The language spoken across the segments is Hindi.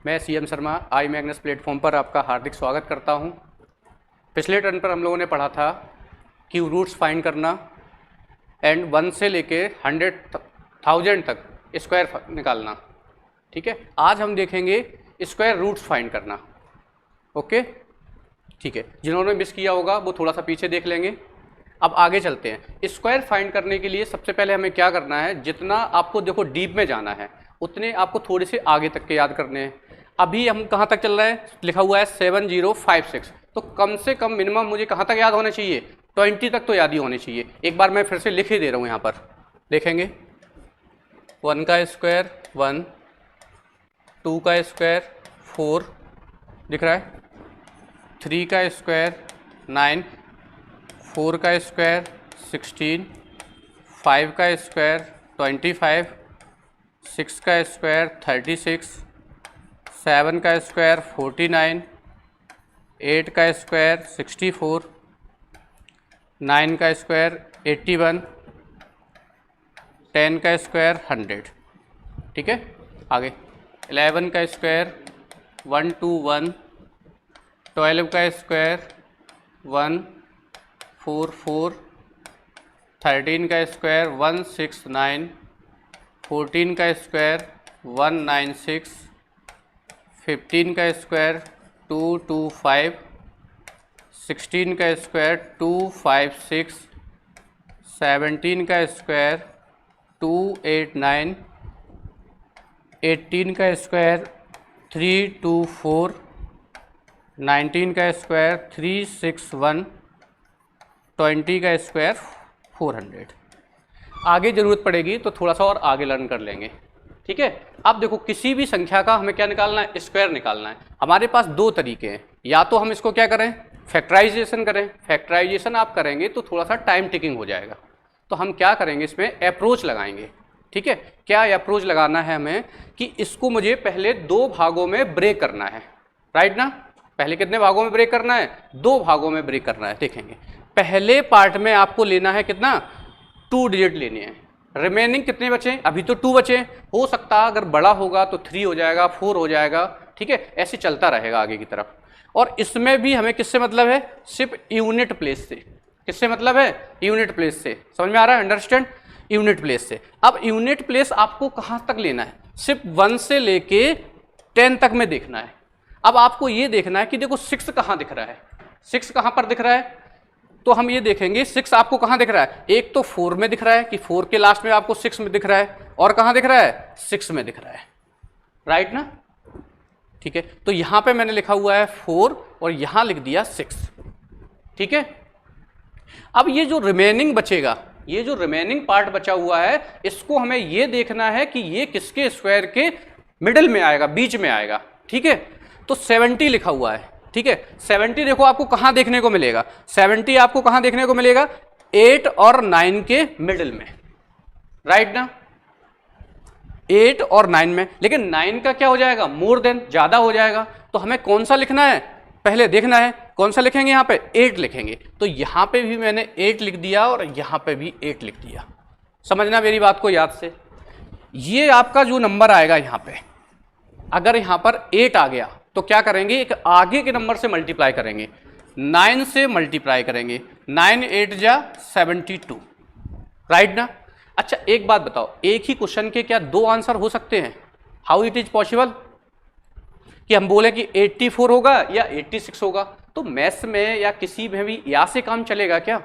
मैं सीएम शर्मा आई मैग्नस प्लेटफॉर्म पर आपका हार्दिक स्वागत करता हूं। पिछले टर्न पर हम लोगों ने पढ़ा था कि रूट्स फाइंड करना एंड 1 से लेके 100,000 तक स्क्वायर निकालना। ठीक है, आज हम देखेंगे स्क्वायर रूट्स फाइंड करना। ओके, ठीक है, जिन्होंने मिस किया होगा वो थोड़ा सा पीछे देख लेंगे। अब आगे चलते हैं। स्क्वायर फाइंड करने के लिए सबसे पहले हमें क्या करना है, जितना आपको देखो डीप में जाना है उतने आपको थोड़े से आगे तक के याद करने हैं। अभी हम कहाँ तक चल रहे हैं, लिखा हुआ है 7056, तो कम से कम मिनिमम मुझे कहाँ तक याद होना चाहिए, 20 तक तो याद ही होने चाहिए। एक बार मैं फिर से लिख ही दे रहा हूँ, यहाँ पर देखेंगे 1 का स्क्वायर 1, 2 का स्क्वायर 4 दिख रहा है, 3 का स्क्वायर 9, 4 का स्क्वायर 16, 5 का स्क्वायर 25, 6 का स्क्वायर 36, 7 का स्क्वायर 49, 8 का स्क्वायर 64, 9 का स्क्वायर 81, 10 का स्क्वायर 100। ठीक है, आगे 11 का स्क्वायर 121, 12 का स्क्वायर 144, 13 का स्क्वायर 169, 14 का स्क्वायर 196, 15 का स्क्वायर 225, 16 का स्क्वायर 256, 17 का स्क्वायर 289, 18 का स्क्वायर 324, 19 का स्क्वायर 361, 20 का स्क्वायर 400। आगे ज़रूरत पड़ेगी तो थोड़ा सा और आगे लर्न कर लेंगे। ठीक है, अब देखो किसी भी संख्या का हमें क्या निकालना है, स्क्वायर निकालना है। हमारे पास दो तरीके हैं, या तो हम इसको क्या करें, फैक्टराइजेशन करें। फैक्टराइजेशन आप करेंगे तो थोड़ा सा टाइम टेकिंग हो जाएगा, तो हम क्या करेंगे, इसमें अप्रोच लगाएंगे। ठीक है, क्या अप्रोच लगाना है हमें कि इसको मुझे पहले 2 भागों में ब्रेक करना है, राइट ना। पहले कितने भागों में ब्रेक करना है, 2 भागों में ब्रेक करना है। देखेंगे पहले पार्ट में आपको लेना है कितना, 2 डिजिट लेने हैं। रिमेनिंग कितने बचे, अभी तो 2 बचे, हो सकता है अगर बड़ा होगा तो 3 हो जाएगा, 4 हो जाएगा। ठीक है, ऐसे चलता रहेगा आगे की तरफ। और इसमें भी हमें किससे मतलब है, सिर्फ यूनिट प्लेस से। किससे मतलब है, यूनिट प्लेस से। समझ में आ रहा है, अंडरस्टैंड, यूनिट प्लेस से। अब यूनिट प्लेस आपको कहाँ तक लेना है, सिर्फ 1 से लेके 10 तक में देखना है। अब आपको ये देखना है कि देखो 6 कहाँ दिख रहा है, 6 कहाँ पर दिख रहा है, तो हम ये देखेंगे 6 आपको कहाँ दिख रहा है। एक तो 4 में दिख रहा है कि 4 के लास्ट में आपको 6 में दिख रहा है, और कहाँ दिख रहा है, 6 में दिख रहा है, राइट ना। ठीक है, तो यहां पे मैंने लिखा हुआ है 4 और यहां लिख दिया 6। ठीक है, अब ये जो रिमेनिंग बचेगा, ये जो रिमेनिंग पार्ट बचा हुआ है, इसको हमें ये देखना है कि ये किसके स्क्वायर के मिडिल में आएगा, बीच में आएगा। ठीक है, तो 70 लिखा हुआ है। ठीक है, 70 देखो आपको कहां देखने को मिलेगा, 70 आपको कहां देखने को मिलेगा, 8 और 9 के मिडिल में, राइट ना। 8 और 9 में, लेकिन 9 का क्या हो जाएगा, मोर देन, ज्यादा हो जाएगा। तो हमें कौन सा लिखना है, पहले देखना है कौन सा लिखेंगे, यहां पे 8 लिखेंगे। तो यहां पे भी मैंने 8 लिख दिया और यहां पे भी 8 लिख दिया। समझना मेरी बात को याद से। ये आपका जो नंबर आएगा यहां पे, अगर यहां पर 8 आ गया तो क्या करेंगे, एक आगे के नंबर से मल्टीप्लाई करेंगे, 9 से मल्टीप्लाई करेंगे, 9 8 जा 72, राइट ना। अच्छा एक बात बताओ, एक ही क्वेश्चन के क्या 2 आंसर हो सकते हैं, हाउ इट इज पॉसिबल कि हम बोले कि 84 होगा या 86 होगा। तो मैथ्स में या किसी में भी या से काम चलेगा क्या,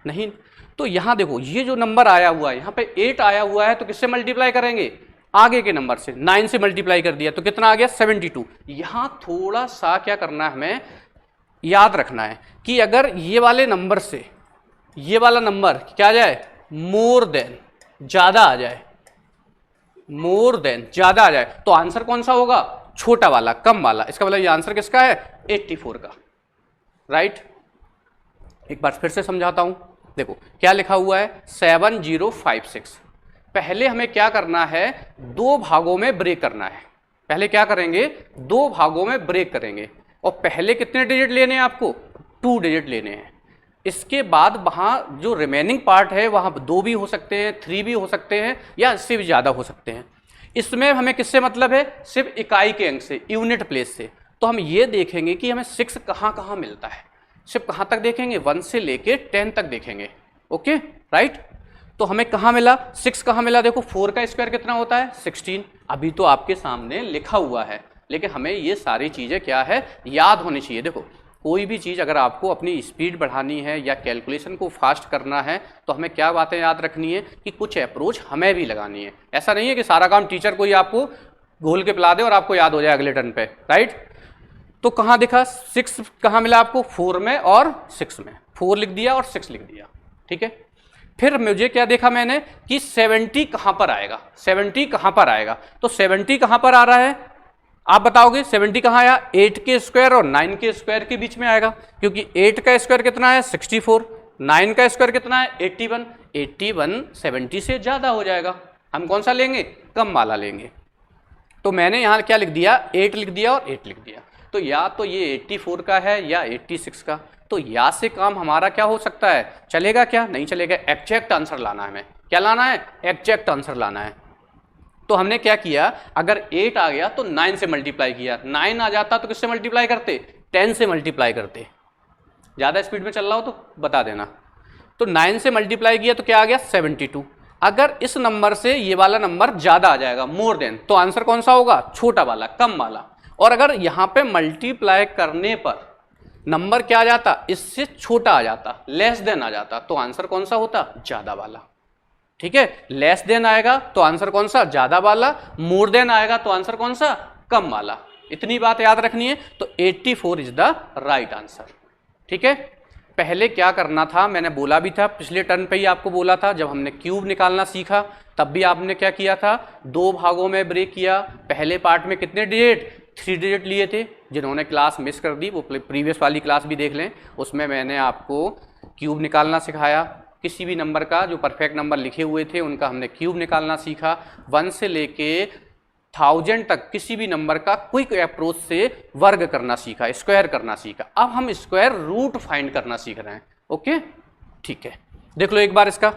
नहीं। तो यहां देखो ये जो नंबर आया हुआ है, यहां पे 8 आया हुआ है, तो किससे मल्टीप्लाई करेंगे, आगे के नंबर से। 9 से मल्टीप्लाई कर दिया तो कितना आ गया, 72। यहां थोड़ा सा क्या करना है, हमें याद रखना है कि अगर ये वाले नंबर से ये वाला नंबर क्या आ जाए, मोर देन, ज्यादा आ जाए, मोर देन ज्यादा आ जाए, तो आंसर कौन सा होगा, छोटा वाला, कम वाला। इसका मतलब ये आंसर किसका है, 84 का, राइट। एक बार फिर से समझाता हूं, देखो क्या लिखा हुआ है, 7056। पहले हमें क्या करना है, 2 भागों में ब्रेक करना है। पहले क्या करेंगे, 2 भागों में ब्रेक करेंगे, और पहले कितने डिजिट लेने हैं आपको, 2 डिजिट लेने हैं। इसके बाद वहाँ जो रिमेनिंग पार्ट है वहाँ 2 भी हो सकते हैं, 3 भी हो सकते हैं, या इससे भी ज़्यादा हो सकते हैं। इसमें हमें किससे मतलब है, सिर्फ इकाई के अंक से, यूनिट प्लेस से। तो हम ये देखेंगे कि हमें 6 कहाँ कहाँ मिलता है, सिर्फ कहाँ तक देखेंगे, 1 से लेके 10 तक देखेंगे। ओके राइट, तो हमें कहाँ मिला, 6 कहाँ मिला, देखो 4 का स्क्वायर कितना होता है 16, अभी तो आपके सामने लिखा हुआ है, लेकिन हमें ये सारी चीज़ें क्या है याद होनी चाहिए। देखो कोई भी चीज़ अगर आपको अपनी स्पीड बढ़ानी है या कैलकुलेशन को फास्ट करना है तो हमें क्या बातें याद रखनी है कि कुछ अप्रोच हमें भी लगानी है। ऐसा नहीं है कि सारा काम टीचर को ही आपको घोल के पिला दे और आपको याद हो जाए अगले टर्न पे, राइट। तो कहाँ दिखा 6 कहाँ मिला आपको, 4 में और 6 में, 4 लिख दिया और 6 लिख दिया, ठीक है। फिर मुझे क्या देखा मैंने कि 70 कहाँ पर आएगा, 70 कहाँ पर आएगा, तो 70 कहाँ पर आ रहा है आप बताओगे, 70 कहाँ आया, 8 के स्क्वायर और 9 के स्क्वायर के बीच में आएगा, क्योंकि 8 का स्क्वायर कितना है 64, 9 का स्क्वायर कितना है 81, 81 70 से ज़्यादा हो जाएगा, हम कौन सा लेंगे, कम वाला लेंगे। तो मैंने यहाँ क्या लिख दिया, 8 लिख दिया और 8 लिख दिया, तो या तो ये 84 का है या 86 का, तो या से काम हमारा क्या हो सकता है, चलेगा क्या, नहीं चलेगा, एग्जैक्ट आंसर लाना है, हमें क्या लाना है, एग्जैक्ट आंसर लाना है। तो हमने क्या किया, अगर 8 आ गया तो 9 से मल्टीप्लाई किया, 9 आ जाता तो किससे मल्टीप्लाई करते, 10 से मल्टीप्लाई करते, ज़्यादा स्पीड में चल रहा हो तो बता देना। तो 9 से मल्टीप्लाई किया तो क्या आ गया 72, अगर इस नंबर से ये वाला नंबर ज़्यादा आ जाएगा मोर देन, तो आंसर कौन सा होगा, छोटा वाला, कम वाला। और अगर यहाँ पे मल्टीप्लाई करने पर नंबर क्या आ जाता, इससे छोटा आ जाता, लेस देन आ जाता, तो आंसर कौन सा होता, ज़्यादा वाला, ठीक है। लेस देन आएगा तो आंसर कौन सा, ज़्यादा वाला, मोर देन आएगा तो आंसर कौन सा, कम वाला। इतनी बात याद रखनी है। तो 84 इज द राइट आंसर, ठीक है। पहले क्या करना था, मैंने बोला भी था पिछले टर्न पे ही आपको बोला था, जब हमने क्यूब निकालना सीखा तब भी आपने क्या किया था, 2 भागों में ब्रेक किया। पहले पार्ट में कितने डिजिट, 3 डिजिट लिए थे। जिन्होंने क्लास मिस कर दी वो प्रीवियस वाली क्लास भी देख लें, उसमें मैंने आपको क्यूब निकालना सिखाया। किसी भी नंबर का जो परफेक्ट नंबर लिखे हुए थे उनका हमने क्यूब निकालना सीखा। 1 से लेके 1000 तक किसी भी नंबर का क्विक अप्रोच से वर्ग करना सीखा, स्क्वायर करना सीखा। अब हम स्क्वायर रूट फाइंड करना सीख रहे हैं, ओके ठीक है। देख लो एक बार इसका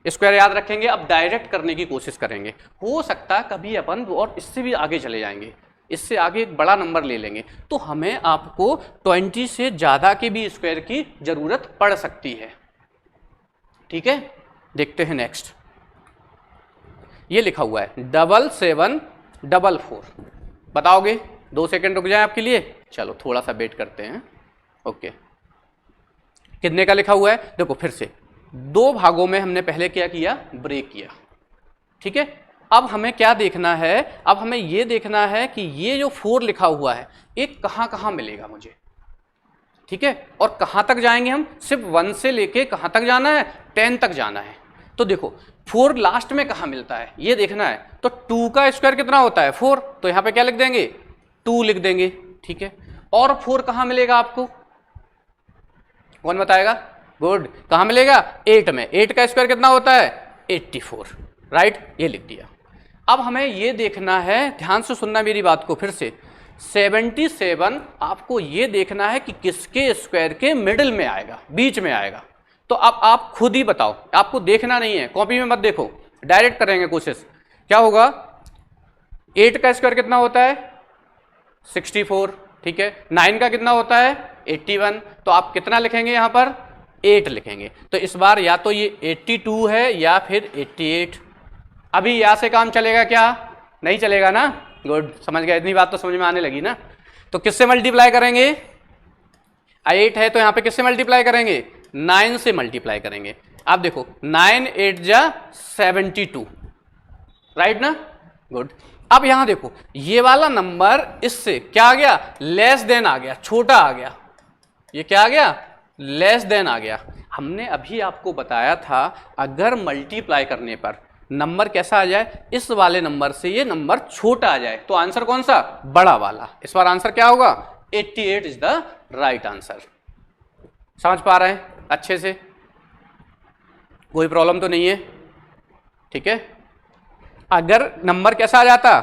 स्क्वायर याद रखेंगे, अब डायरेक्ट करने की कोशिश करेंगे। हो सकता है कभी अपन और इससे भी आगे चले जाएंगे, इससे आगे एक बड़ा नंबर ले लेंगे, तो हमें आपको 20 से ज़्यादा के भी स्क्वायर की ज़रूरत पड़ सकती है, ठीक है। देखते हैं नेक्स्ट, ये लिखा हुआ है 7744, बताओगे, 2 सेकंड रुक जाए आपके लिए, चलो थोड़ा सा वेट करते हैं, ओके। कितने का लिखा हुआ है, देखो फिर से 2 भागों में हमने पहले क्या किया, ब्रेक किया, ठीक है। अब हमें क्या देखना है, अब हमें ये देखना है कि ये जो 4 लिखा हुआ है एक कहाँ कहाँ मिलेगा मुझे, ठीक है। और कहाँ तक जाएंगे हम, सिर्फ 1 से लेके कहाँ तक जाना है, 10 तक जाना है। तो देखो 4 लास्ट में कहाँ मिलता है ये देखना है। तो 2 का स्क्वायर कितना होता है 4, तो यहाँ पे क्या लिख देंगे 2 लिख देंगे, ठीक है। और 4 कहाँ मिलेगा आपको, कौन बताएगा, गुड, कहाँ मिलेगा 8 में, 8 का स्क्वायर कितना होता है 84, राइट, ये लिख दिया। अब हमें ये देखना है, ध्यान से सुनना मेरी बात को फिर से, 77 आपको ये देखना है कि किसके स्क्वायर के मिडिल में आएगा, बीच में आएगा। तो अब आप खुद ही बताओ, आपको देखना नहीं है, कॉपी में मत देखो, डायरेक्ट करेंगे कोशिश। क्या होगा, 8 का स्क्वायर कितना होता है 64, ठीक है। 9 का कितना होता है 81, तो आप कितना लिखेंगे यहाँ पर 8 लिखेंगे। तो इस बार या तो ये 82 है या फिर 88। अभी यहाँ से काम चलेगा क्या, नहीं चलेगा ना, गुड, समझ गए, इतनी बात तो समझ में आने लगी ना। तो किससे मल्टीप्लाई करेंगे, 8 है तो यहाँ पे किससे मल्टीप्लाई करेंगे, 9 से मल्टीप्लाई करेंगे। आप देखो 9 8 जा 72, राइट ना, गुड। अब यहां देखो ये वाला नंबर इससे क्या आ गया, लेस देन आ गया, छोटा आ गया, ये क्या आ गया, लेस देन आ गया। हमने अभी आपको बताया था अगर मल्टीप्लाई करने पर नंबर कैसा आ जाए, इस वाले नंबर से ये नंबर छोटा आ जाए तो आंसर कौन सा, बड़ा वाला। इस बार आंसर क्या होगा 88 इज द राइट आंसर। समझ पा रहे हैं अच्छे से, कोई प्रॉब्लम तो नहीं है, ठीक है। अगर नंबर कैसा आ जाता,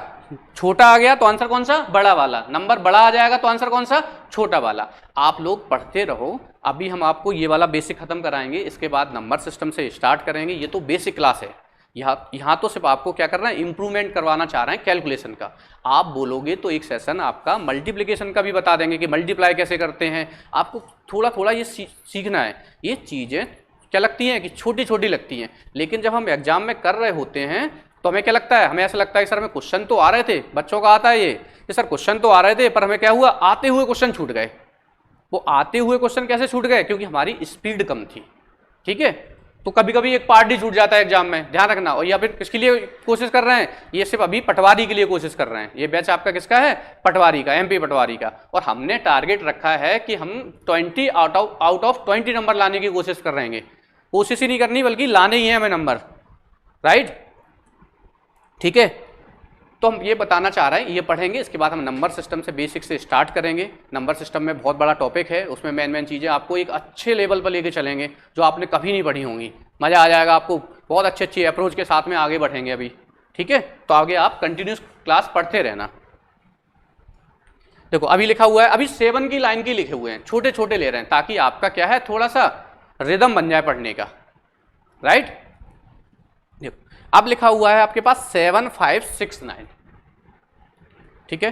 छोटा आ गया तो आंसर कौन सा, बड़ा वाला। नंबर बड़ा आ जाएगा तो आंसर कौन सा, छोटा वाला। आप लोग पढ़ते रहो, अभी हम आपको ये वाला बेसिक खत्म कराएंगे, इसके बाद नंबर सिस्टम से स्टार्ट करेंगे। ये तो बेसिक क्लास है, यहाँ तो सिर्फ आपको क्या करना है, इंप्रूवमेंट करवाना चाह रहे हैं कैलकुलेशन का। आप बोलोगे तो एक सेशन आपका मल्टीप्लिकेशन का भी बता देंगे कि मल्टीप्लाई कैसे करते हैं। आपको थोड़ा थोड़ा ये सीखना है। ये चीज़ें क्या लगती हैं कि छोटी छोटी लगती हैं, लेकिन जब हम एग्जाम में कर रहे होते हैं तो हमें क्या लगता है, हमें ऐसा लगता है कि सर हमें क्वेश्चन तो आ रहे थे, बच्चों का आता है ये कि सर क्वेश्चन तो आ रहे थे, पर हमें क्या हुआ, आते हुए क्वेश्चन छूट गए। वो आते हुए क्वेश्चन कैसे छूट गए, क्योंकि हमारी स्पीड कम थी। ठीक है, तो कभी कभी एक पार्ट ही छूट जाता है एग्जाम में, ध्यान रखना। और या फिर किसके लिए कोशिश कर रहे हैं, ये सिर्फ अभी पटवारी के लिए कोशिश कर रहे हैं। ये बैच आपका किसका है, पटवारी का, एमपी पटवारी का। और हमने टारगेट रखा है कि हम 20 आउट ऑफ 20 नंबर लाने की कोशिश कर रहे हैं। कोशिश ही नहीं करनी बल्कि लाने ही है हमें नंबर, राइट। ठीक है, तो हम ये बताना चाह रहे हैं, ये पढ़ेंगे, इसके बाद हम नंबर सिस्टम से बेसिक से स्टार्ट करेंगे। नंबर सिस्टम में बहुत बड़ा टॉपिक है, उसमें मेन चीज़ें आपको एक अच्छे लेवल पर लेके चलेंगे जो आपने कभी नहीं पढ़ी होंगी। मज़ा आ जाएगा आपको, बहुत अच्छी अप्रोच के साथ में आगे बढ़ेंगे अभी। ठीक है, तो आगे आप कंटिन्यूस क्लास पढ़ते रहना। देखो अभी लिखा हुआ है, अभी 7 की लाइन की लिखे हुए हैं, छोटे छोटे ले रहे हैं ताकि आपका क्या है, थोड़ा सा रिदम बन जाए पढ़ने का, राइट। अब लिखा हुआ है आपके पास 7, 5, 6, 9। ठीक है,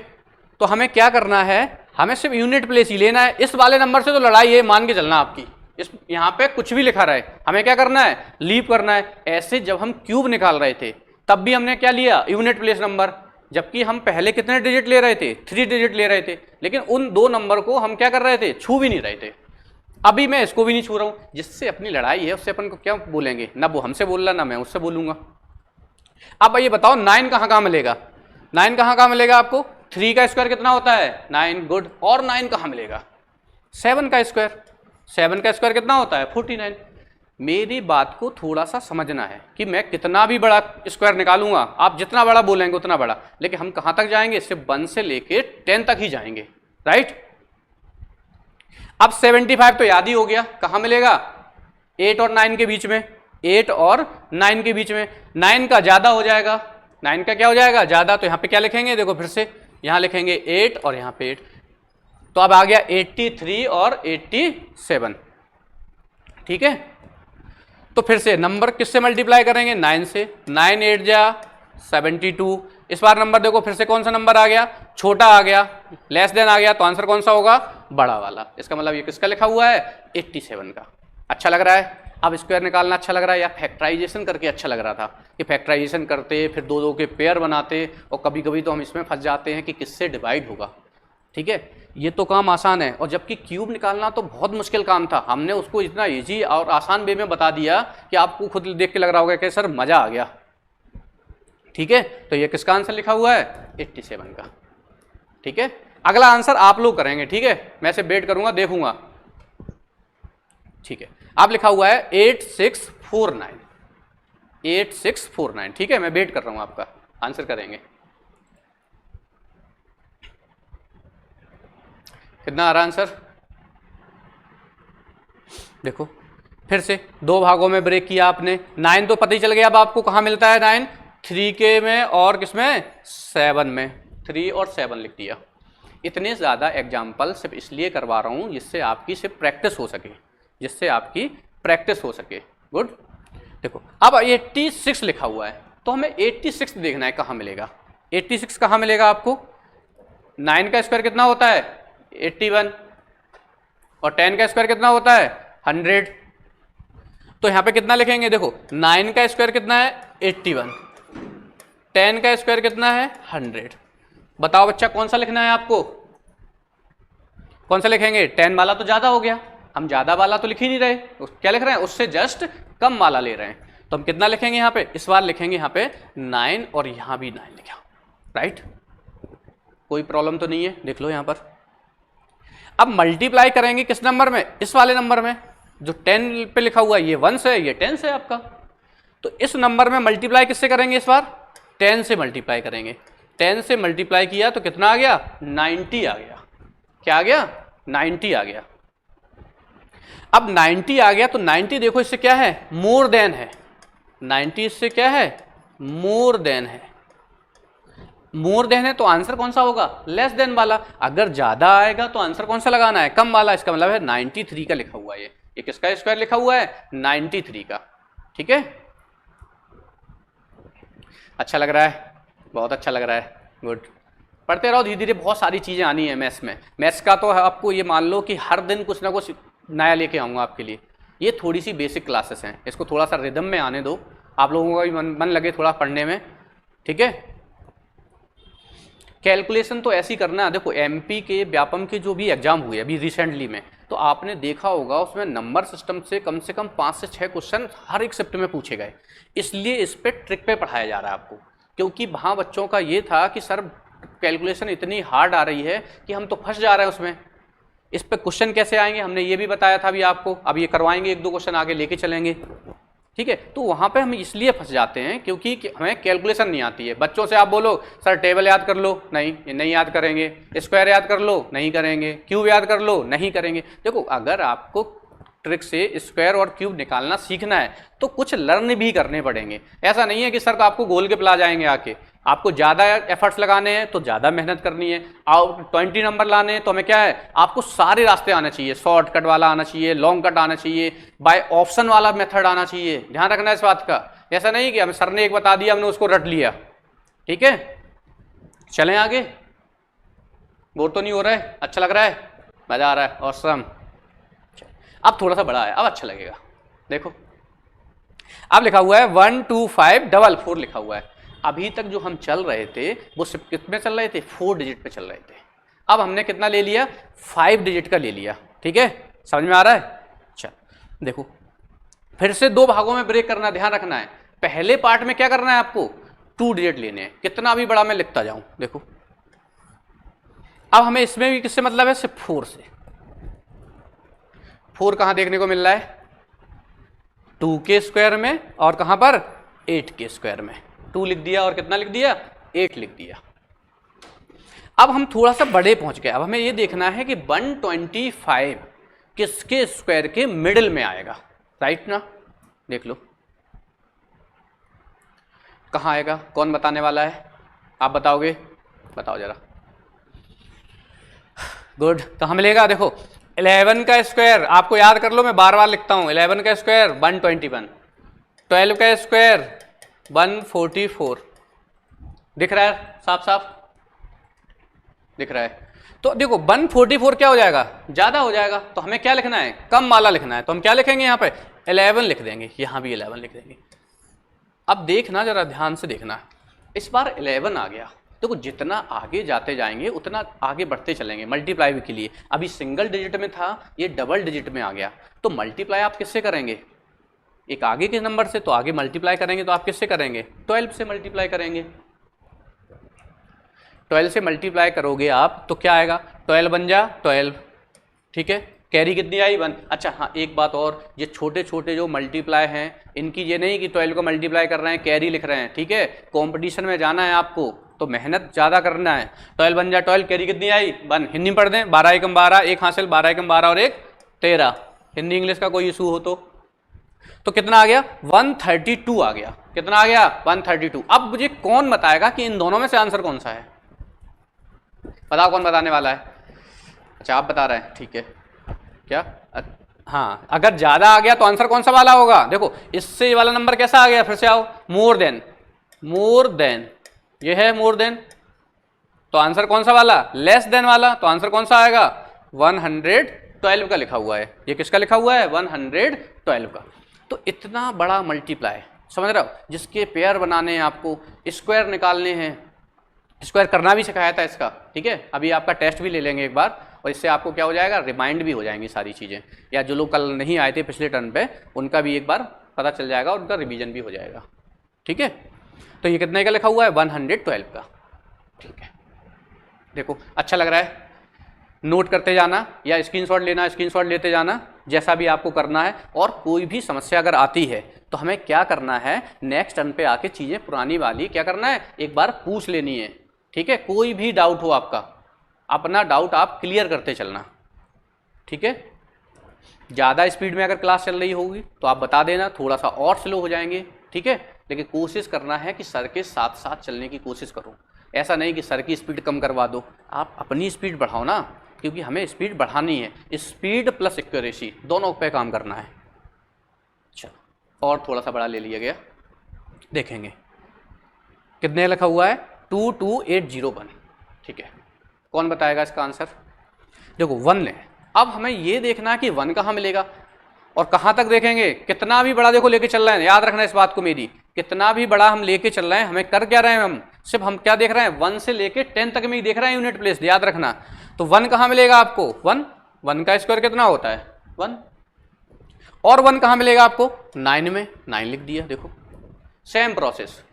तो हमें क्या करना है, हमें सिर्फ यूनिट प्लेस ही लेना है। इस वाले नंबर से तो लड़ाई है, मान के चलना आपकी। इस यहाँ पे कुछ भी लिखा रहे, हमें क्या करना है, लीप करना है। ऐसे जब हम क्यूब निकाल रहे थे तब भी हमने क्या लिया, यूनिट प्लेस नंबर, जबकि हम पहले कितने डिजिट ले रहे थे, 3 डिजिट ले रहे थे। लेकिन उन 2 नंबर को हम क्या कर रहे थे, छू भी नहीं रहे थे। अभी मैं इसको भी नहीं छू रहा हूँ। जिससे अपनी लड़ाई है उससे अपन को क्या बोलेंगे, ना वो हमसे बोल रहा ना मैं उससे बोलूंगा। अब ये बताओ 9 कहाँ मिलेगा, 9 कहाँ मिलेगा आपको, 3 का स्क्वायर कितना होता है, 9, गुड। और 9 कहाँ मिलेगा, 7 का स्क्वायर। 7 का स्क्वायर कितना होता है, 49। मेरी बात को थोड़ा सा समझना है कि मैं कितना भी बड़ा स्क्वायर निकालूंगा, आप जितना बड़ा बोलेंगे उतना बड़ा, लेकिन हम कहाँ तक जाएंगे, सिर्फ 1 से लेके 10 तक ही जाएंगे, राइट। अब 75 तो याद ही हो गया, कहाँ मिलेगा, 8 और 9 के बीच में, 8 और 9 के बीच में। 9 का ज़्यादा हो जाएगा, 9 का क्या हो जाएगा, ज़्यादा। तो यहाँ पे क्या लिखेंगे, देखो फिर से यहाँ लिखेंगे 8 और यहाँ पे 8। तो अब आ गया 83 और 87। ठीक है, तो फिर से नंबर किससे मल्टीप्लाई करेंगे, 9 से। 9 8 जा 72। इस बार नंबर देखो फिर से कौन सा नंबर आ गया, छोटा आ गया, लेस देन आ गया, तो आंसर कौन सा होगा, बड़ा वाला। इसका मतलब ये किसका लिखा हुआ है, 87 का। अच्छा लग रहा है। अब स्क्वायर निकालना अच्छा लग रहा है या फैक्टराइजेशन करके अच्छा लग रहा था, कि फैक्टराइजेशन करते फिर 2 के पेयर बनाते, और कभी कभी तो हम इसमें फंस जाते हैं कि किससे डिवाइड होगा। ठीक है, ये तो काम आसान है, और जबकि क्यूब निकालना तो बहुत मुश्किल काम था। हमने उसको इतना इजी और आसान वे में बता दिया कि आपको खुद देख के लग रहा होगा कि सर मजा आ गया। ठीक है, तो ये किसका आंसर लिखा हुआ है, 87 का। ठीक है, अगला आंसर आप लोग करेंगे। ठीक है, मैं से वेट करूंगा, देखूंगा। ठीक है, आप लिखा हुआ है 8649, 8649। ठीक है, मैं वेट कर रहा हूं, आपका आंसर करेंगे। कितना आ रहा आंसर, देखो फिर से 2 भागों में ब्रेक किया आपने। 9 तो पता ही चल गया अब आपको कहाँ मिलता है, 9 3 के में और किसमें, 7 में। 3 और 7 लिख दिया। इतने ज़्यादा एग्जाम्पल सिर्फ इसलिए करवा रहा हूँ जिससे आपकी सिर्फ प्रैक्टिस हो सके, जिससे आपकी प्रैक्टिस हो सके। गुड। देखो अब 86 लिखा हुआ है, तो हमें 86 देखना है कहाँ मिलेगा। 86 कहाँ मिलेगा आपको, 9 का स्क्वायर कितना होता है, 81, और 10 का स्क्वायर कितना होता है, 100। तो यहाँ पे कितना लिखेंगे, देखो 9 का स्क्वायर कितना है, 81, 10 का स्क्वायर कितना है, 100। बताओ बच्चा कौन सा लिखना है आपको, कौन सा लिखेंगे। 10 वाला तो ज़्यादा हो गया, हम ज़्यादा वाला तो लिख ही नहीं रहे, क्या लिख रहे हैं, उससे जस्ट कम वाला ले रहे हैं। तो हम कितना लिखेंगे यहाँ पे, इस बार लिखेंगे यहाँ पे 9 और यहाँ भी 9 लिखा, राइट। कोई प्रॉब्लम तो नहीं है, देख लो यहाँ पर। अब मल्टीप्लाई करेंगे किस नंबर में, इस वाले नंबर में जो 10 पे लिखा हुआ है, ये 1 से, ये 10 से आपका। तो इस नंबर में मल्टीप्लाई किससे करेंगे, इस बार 10 से मल्टीप्लाई करेंगे। 10 से मल्टीप्लाई किया तो कितना आ गया, 90 आ गया। क्या आ गया, 90 आ गया। अब 90 आ गया तो 90 देखो इससे क्या है, मोर देन है। 90 इससे क्या है, मोर देन है। मोर देन है तो आंसर कौन सा होगा, लेस देन वाला। अगर ज्यादा आएगा तो आंसर कौन सा लगाना है, कम वाला। इसका मतलब है 93 का लिखा हुआ है, ये किसका स्क्वायर लिखा हुआ है, 93 का। ठीक है, अच्छा लग रहा है, बहुत अच्छा लग रहा है, गुड। पढ़ते रहो, धीरे धीरे बहुत सारी चीज़ें आनी है मैथ्स में। मैथ्स का तो आपको ये मान लो कि हर दिन कुछ ना कुछ नया लेके आऊँगा आपके लिए। ये थोड़ी सी बेसिक क्लासेस हैं, इसको थोड़ा सा रिदम में आने दो, आप लोगों का भी मन लगे थोड़ा पढ़ने में, ठीक है। कैलकुलेशन तो ऐसी करना है, देखो एमपी के व्यापम के जो भी एग्जाम हुए अभी रिसेंटली में, तो आपने देखा होगा उसमें नंबर सिस्टम से कम 5 से 6 क्वेश्चन हर एक शिफ्ट में पूछे गए। इसलिए इस पे ट्रिक पे पढ़ाया जा रहा है आपको, क्योंकि वहाँ बच्चों का ये था कि सर कैलकुलेशन इतनी हार्ड आ रही है कि हम तो फंस जा रहे हैं उसमें, इस पे क्वेश्चन कैसे आएंगे, हमने ये भी बताया था अभी आपको। अब ये करवाएंगे, 1-2 क्वेश्चन आगे लेके चलेंगे, ठीक है। तो वहाँ पे हम इसलिए फंस जाते हैं क्योंकि हमें कैलकुलेशन नहीं आती है। बच्चों से आप बोलो सर टेबल याद कर लो, नहीं, ये नहीं याद करेंगे। स्क्वायर याद कर लो, नहीं करेंगे। क्यूब याद कर लो, नहीं करेंगे। देखो अगर आपको ट्रिक से स्क्वायर और क्यूब निकालना सीखना है तो कुछ लर्न भी करने पड़ेंगे। ऐसा नहीं है कि सर आपको गोल के पिला जाएंगे आके, आपको ज़्यादा एफर्ट्स लगाने हैं तो ज़्यादा मेहनत करनी है। और 20 नंबर लाने हैं तो हमें क्या है, आपको सारे रास्ते आने चाहिए, शॉर्टकट वाला आना चाहिए, लॉन्ग कट आना चाहिए, बाय ऑप्शन वाला मेथड आना चाहिए। ध्यान रखना है इस बात का। ऐसा नहीं कि हमें सर ने एक बता दिया हमने उसको रट लिया, ठीक है। चलें आगे, बोर तो नहीं हो रहा है, अच्छा लग रहा है, मजा आ रहा है, ऑसम। अब थोड़ा सा बड़ा है, अब अच्छा लगेगा। देखो अब लिखा हुआ है 12544 लिखा हुआ है। अभी तक जो हम चल रहे थे वो सिर्फ कितने चल रहे थे, 4 डिजिट पे चल रहे थे। अब हमने कितना ले लिया, 5 डिजिट का ले लिया, ठीक है। समझ में आ रहा है। चल देखो फिर से 2 भागों में ब्रेक करना, ध्यान रखना है। पहले पार्ट में क्या करना है आपको, 2 डिजिट लेने हैं। कितना भी बड़ा मैं लिखता जाऊं, देखो अब हमें इसमें भी किससे मतलब है, सिर्फ 4 से। 4 कहां देखने को मिल रहा है, 2 के स्क्वायर में, और कहां पर 8 के स्क्वायर में। 2 लिख दिया और कितना लिख दिया, 8 लिख दिया। अब हम थोड़ा सा बड़े पहुंच गए। अब हमें यह देखना है कि 125 किसके स्क्वायर के मिडिल में आएगा, राइट ना। देख लो कहां आएगा, कौन बताने वाला है, आप बताओगे, बताओ जरा। गुड, कहां मिलेगा, देखो 11 का स्क्वायर आपको याद कर लो, मैं बार बार लिखता हूं। 11 का स्क्वायर 121, 12 का स्क्वायर 144, दिख रहा है साफ साफ, दिख रहा है। तो देखो 144 क्या हो जाएगा, ज्यादा हो जाएगा, तो हमें क्या लिखना है, कम वाला लिखना है। तो हम क्या लिखेंगे, यहाँ पे 11 लिख देंगे, यहाँ भी 11 लिख देंगे। अब देखना जरा ध्यान से देखना, इस बार 11 आ गया। देखो जितना आगे जाते जाएंगे उतना आगे बढ़ते चलेंगे मल्टीप्लाई के लिए। अभी सिंगल डिजिट में था, ये डबल डिजिट में आ गया। तो मल्टीप्लाई आप किससे करेंगे, एक आगे के नंबर से, तो आगे मल्टीप्लाई करेंगे तो आप किससे करेंगे, 12 से मल्टीप्लाई करेंगे। 12 से मल्टीप्लाई करोगे आप तो क्या आएगा, 12 बन जा 12, ठीक है। कैरी कितनी आई, 1। अच्छा हाँ एक बात और, ये छोटे छोटे जो मल्टीप्लाई हैं इनकी ये नहीं कि 12 को मल्टीप्लाई कर रहे हैं कैरी लिख रहे हैं, ठीक है। कंपटीशन में जाना है आपको तो मेहनत ज़्यादा करना है। 12 बन जा 12, कैरी कितनी आई, 1। हिंदी में पढ़ दें, 12 एकम 12, एक हासिल, 12 एकम 12 और एक 13। हिंदी इंग्लिश का कोई इशू हो तो कितना आ गया, 132 आ गया। कितना आ गया, 132। अब मुझे कौन बताएगा कि इन दोनों में से आंसर कौन सा है, बताओ कौन बताने वाला है। अच्छा आप बता रहे हैं, ठीक है। क्या, हाँ अगर ज्यादा आ गया तो आंसर कौन सा वाला होगा, देखो इससे वाला नंबर कैसा आ गया, फिर से आओ, मोर देन, ये है मोर देन, तो आंसर कौन सा वाला, लेस देन वाला, तो आंसर कौन सा आएगा, 112 का लिखा हुआ है। ये किसका लिखा हुआ है, 112 का। तो इतना बड़ा मल्टीप्लाई, समझ रहे हो, जिसके पेयर बनाने हैं आपको, स्क्वायर निकालने हैं, स्क्वायर करना भी सिखाया था इसका, ठीक है। अभी आपका टेस्ट भी ले लेंगे एक बार, और इससे आपको क्या हो जाएगा, रिमाइंड भी हो जाएंगी सारी चीज़ें, या जो लोग कल नहीं आए थे पिछले टर्न पे उनका भी एक बार पता चल जाएगा, उनका रिवीजन भी हो जाएगा, ठीक है। तो ये कितने का लिखा हुआ है, 112 का, ठीक है। देखो अच्छा लग रहा है, नोट करते जाना या स्क्रीनशॉट लेना, स्क्रीनशॉट लेते जाना, जैसा भी आपको करना है। और कोई भी समस्या अगर आती है तो हमें क्या करना है, नेक्स्ट टर्न पे आके चीज़ें पुरानी वाली क्या करना है, एक बार पूछ लेनी है, ठीक है। कोई भी डाउट हो आपका, अपना डाउट आप क्लियर करते चलना, ठीक है। ज़्यादा स्पीड में अगर क्लास चल रही होगी तो आप बता देना, थोड़ा सा और स्लो हो जाएंगे, ठीक है। लेकिन कोशिश करना है कि सर के साथ साथ चलने की कोशिश करो। ऐसा नहीं कि सर की स्पीड कम करवा दो, आप अपनी स्पीड बढ़ाओ ना, क्योंकि हमें स्पीड बढ़ानी है। स्पीड प्लस एक्यूरेसी दोनों पे काम करना है। चलो और थोड़ा सा बड़ा ले लिया गया, देखेंगे कितने लिखा हुआ है 22801, ठीक है। कौन बताएगा इसका आंसर? देखो 1 लें। अब हमें ये देखना है कि 1 कहाँ मिलेगा और कहाँ तक देखेंगे, कितना भी बड़ा देखो लेके चल रहे हैं, याद रखना इस बात को मेरी, कितना भी बड़ा हम लेके चल रहे हैं, हमें कर क्या रहे हैं, हम सिर्फ हम क्या देख रहे हैं 1 से लेके 10 तक में ही देख रहे हैं यूनिट प्लेस, याद रखना। तो 1 कहाँ मिलेगा आपको, 1 का स्क्वायर कितना होता है 1, और 1 कहाँ मिलेगा आपको 9 में, 9 लिख दिया। देखो सेम प्रोसेस।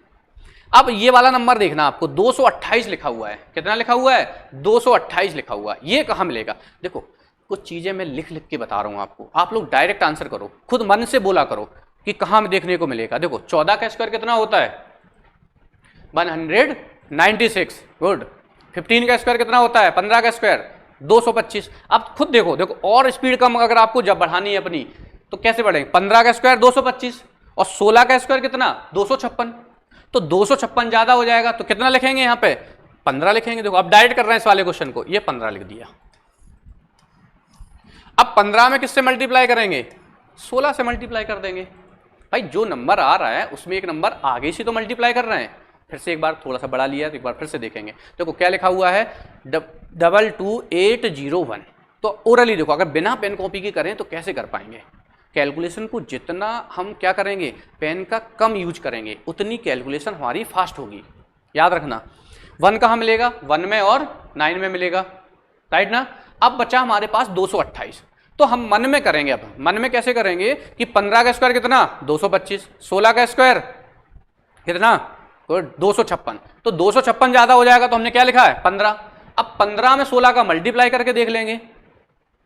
अब ये वाला नंबर देखना आपको 228 लिखा हुआ है, कितना लिखा हुआ है 228 लिखा हुआ है, ये कहाँ मिलेगा? देखो कुछ चीजें मैं लिख लिख के बता रहा हूं आपको, आप लोग डायरेक्ट आंसर करो, खुद मन से बोला करो कि कहां में देखने को मिलेगा। देखो 14 का स्क्वायर कितना होता है 196, गुड। 15 का स्क्वायर कितना होता है 15 का स्क्वायर 225। अब खुद देखो, देखो और स्पीड कम अगर आपको जब बढ़ानी है अपनी तो कैसे बढ़ेंगे, 15 का स्क्वायर 225 और 16 का स्क्वायर कितना 256, तो 256 ज्यादा हो जाएगा, तो कितना लिखेंगे यहाँ पे 15 लिखेंगे। देखो अब डायरेक्ट कर रहे हैं इस वाले क्वेश्चन को, ये 15 लिख दिया। अब 15 में किससे मल्टीप्लाई करेंगे 16 से मल्टीप्लाई कर देंगे। भाई जो नंबर आ रहा है उसमें एक नंबर आगे से तो मल्टीप्लाई कर रहे हैं। फिर से एक बार थोड़ा सा बढ़ा लिया तो एक बार फिर से देखेंगे। देखो क्या लिखा हुआ है 22801। तो ओरली देखो, अगर बिना पेन कॉपी के करें तो कैसे कर पाएंगे। कैलकुलेशन को जितना हम क्या करेंगे पेन का कम यूज करेंगे उतनी कैलकुलेशन हमारी फास्ट होगी, याद रखना। 1 कहाँ मिलेगा 1 में और 9 में मिलेगा, राइट ना। अब बचा हमारे पास 228, तो हम मन में करेंगे। अब मन में कैसे करेंगे कि 15 का स्क्वायर कितना 225, 16 का स्क्वायर कितना 256, तो 256 ज्यादा हो जाएगा, तो हमने क्या लिखा है 15। अब 15 में 16 का मल्टीप्लाई करके देख लेंगे,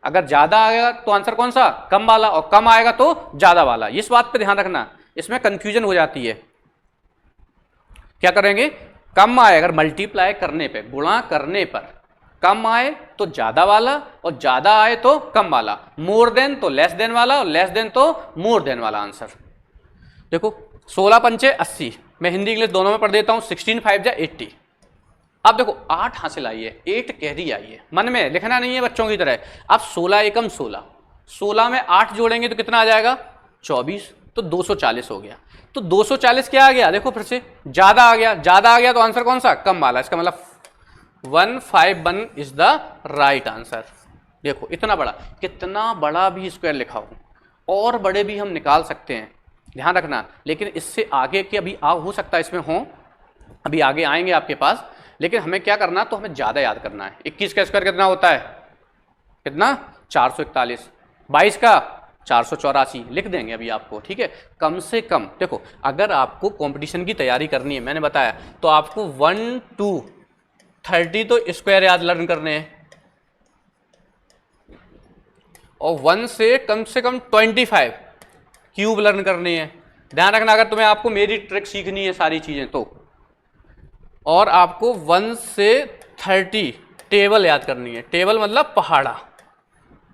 अगर ज्यादा आएगा तो आंसर कौन सा कम वाला, और कम आएगा तो ज्यादा वाला। इस बात पे ध्यान रखना, इसमें कंफ्यूजन हो जाती है। क्या करेंगे, कम आए अगर मल्टीप्लाई करने पे, गुणा करने पर कम आए तो ज्यादा वाला और ज्यादा आए तो कम वाला, मोर देन तो लेस देन वाला और लेस देन तो मोर देन वाला आंसर। देखो 16 पंचे 80, मैं हिंदी इंग्लिश दोनों में पढ़ देता हूं। 16 5 जा 80। अब देखो 8 हासिल आई है, 8 कैरी आई है, मन में लिखना नहीं है बच्चों की तरह। अब 16 एकम 16, 16 में 8 जोड़ेंगे तो कितना आ जाएगा 24, तो 240 हो गया। तो 240 क्या आ गया, देखो फिर से ज्यादा आ गया, ज्यादा आ गया तो आंसर कौन सा कम वाला, इसका मतलब 151 इज द राइट आंसर। देखो इतना बड़ा, कितना बड़ा भी स्क्वायर लिखा हो और बड़े भी हम निकाल सकते हैं, ध्यान रखना। लेकिन इससे आगे के अभी हो सकता है इसमें हो, अभी आगे आएंगे आपके पास। लेकिन हमें क्या करना, तो हमें ज्यादा याद करना है। 21 का स्क्वायर कितना होता है, कितना 441, 22 का 484 लिख देंगे अभी आपको, ठीक है। कम से कम देखो, अगर आपको कंपटीशन की तैयारी करनी है, मैंने बताया, तो आपको 1 to 30 तो स्क्वायर याद लर्न करने हैं, और 1 से कम 25 क्यूब लर्न करनी है। ध्यान रखना, अगर तुम्हें आपको मेरी ट्रिक सीखनी है सारी चीजें तो, और आपको 1 से 30 टेबल याद करनी है। टेबल मतलब पहाड़ा,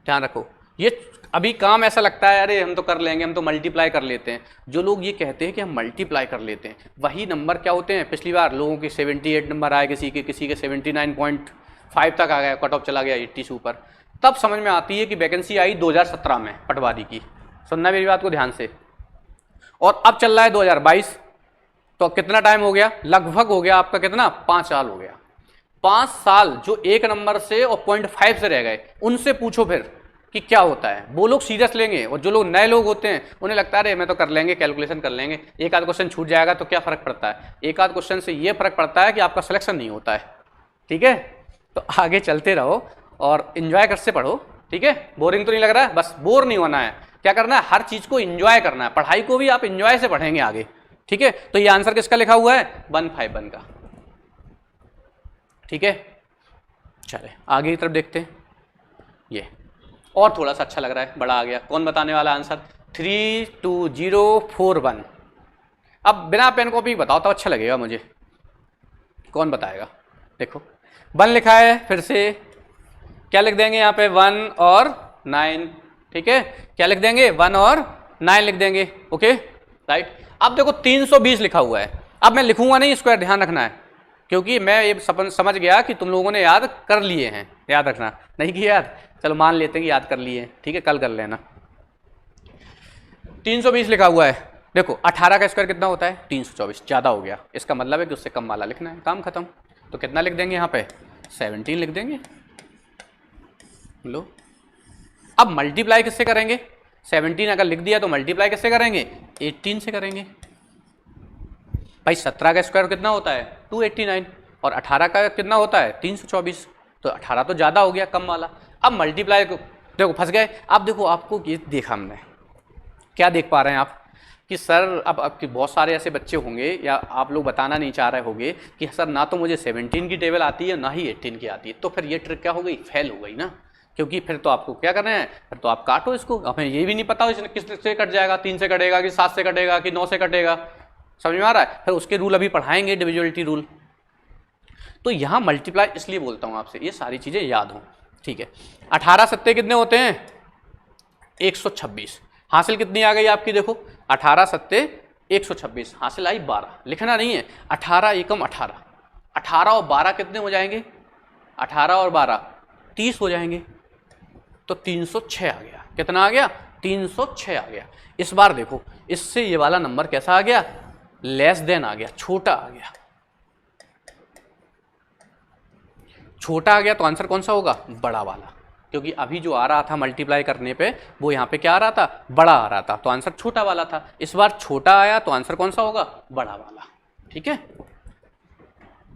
ध्यान रखो। ये अभी काम ऐसा लगता है अरे हम तो कर लेंगे, हम तो मल्टीप्लाई कर लेते हैं। जो लोग ये कहते हैं कि हम मल्टीप्लाई कर लेते हैं, वही नंबर क्या होते हैं, पिछली बार लोगों के 78 नंबर आए, किसी के 79.5 तक आ गया, कट ऑफ चला गया 80 से ऊपर। तब समझ में आती है कि वैकेंसी आई 2017 में पटवारी की। सुनना मेरी बात को ध्यान से। और अब चल रहा है 2022, तो कितना टाइम हो गया, लगभग हो गया आपका कितना 5 साल हो गया। 5 साल जो एक नंबर से और 0.5 से रह गए, उनसे पूछो फिर कि क्या होता है। वो लोग सीरियस लेंगे, और जो लोग नए लोग होते हैं उन्हें लगता है अरे मैं तो कर लेंगे, कैलकुलेशन कर लेंगे, एक आध क्वेश्चन छूट जाएगा तो क्या फर्क पड़ता है। एक आध क्वेश्चन से ये फर्क पड़ता है कि आपका सिलेक्शन नहीं होता है, ठीक है। तो आगे चलते रहो और इंजॉय कर से पढ़ो, ठीक है। बोरिंग तो नहीं लग रहा है, बस बोर नहीं होना है। क्या करना है, हर चीज को इंजॉय करना है। पढ़ाई को भी आप इंजॉय से पढ़ेंगे आगे, ठीक है। तो ये आंसर किसका लिखा हुआ है 151 का, ठीक है। चले आगे की तरफ देखते हैं। ये और थोड़ा सा अच्छा लग रहा है, बड़ा आ गया। कौन बताने वाला आंसर 32041। अब बिना पेन कॉपी बताओ तो अच्छा लगेगा मुझे, कौन बताएगा। देखो 1 लिखा है, फिर से क्या लिख देंगे यहाँ पे 1 और 9, ठीक है। क्या लिख देंगे 1 और 9 लिख देंगे, ओके राइट। अब देखो 320 लिखा हुआ है। अब मैं लिखूंगा नहीं स्क्वायर, ध्यान रखना है, क्योंकि मैं ये समझ गया कि तुम लोगों ने याद कर लिए हैं। याद रखना, नहीं किया याद, चलो मान लेते हैं कि याद कर लिए हैं, ठीक है, कल कर लेना। 320 लिखा हुआ है, देखो 18 का स्क्वायर कितना होता है 324, ज़्यादा हो गया, इसका मतलब है कि उससे कम वाला लिखना है, काम खत्म। तो कितना लिख देंगे यहाँ पे 17 लिख देंगे। लो अब मल्टीप्लाई किससे करेंगे, 17 अगर लिख दिया तो मल्टीप्लाई किससे करेंगे 18 से करेंगे। भाई 17 का स्क्वायर कितना होता है 289 और 18 का कितना होता है 324, तो 18 तो ज़्यादा हो गया कम वाला। अब मल्टीप्लाई को देखो फंस गए। अब देखो आपको ये देखा हमने, क्या देख पा रहे हैं आप कि सर अब आपके बहुत सारे ऐसे बच्चे होंगे या आप लोग बताना नहीं चाह रहे होंगे कि सर ना तो मुझे 17 की टेबल आती है ना ही 18 की आती है, तो फिर ये ट्रिक क्या हो गई, फेल हो गई ना, क्योंकि फिर तो आपको क्या करना है, फिर तो आप काटो इसको। हमें ये भी नहीं पता इसने किस से कट जाएगा, 3 से कटेगा कि 7 से कटेगा कि 9 से कटेगा, समझ में आ रहा है। फिर उसके रूल अभी पढ़ाएंगे, डिविजिबिलिटी रूल। तो यहाँ मल्टीप्लाई इसलिए बोलता हूँ आपसे, ये सारी चीज़ें याद हों, ठीक है। 18 सत्ते कितने होते हैं 126, हासिल कितनी आ गई आपकी, देखो 18 सत्ते 126, हासिल आई 12, लिखना नहीं है 18 एकम 18, 18 और 12 कितने हो जाएंगे, 18 और 12 30 हो जाएंगे, तो 306 आ गया। कितना आ गया 306 आ गया। इस बार देखो इससे ये वाला नंबर कैसा आ गया, लेस देन आ गया, छोटा आ गया। छोटा आ गया तो आंसर कौन सा होगा, बड़ा वाला, क्योंकि अभी जो आ रहा था मल्टीप्लाई करने पे वो यहाँ पे क्या आ रहा था, बड़ा आ रहा था, तो आंसर छोटा वाला था। इस बार छोटा आया तो आंसर कौन सा होगा, बड़ा वाला। ठीक है,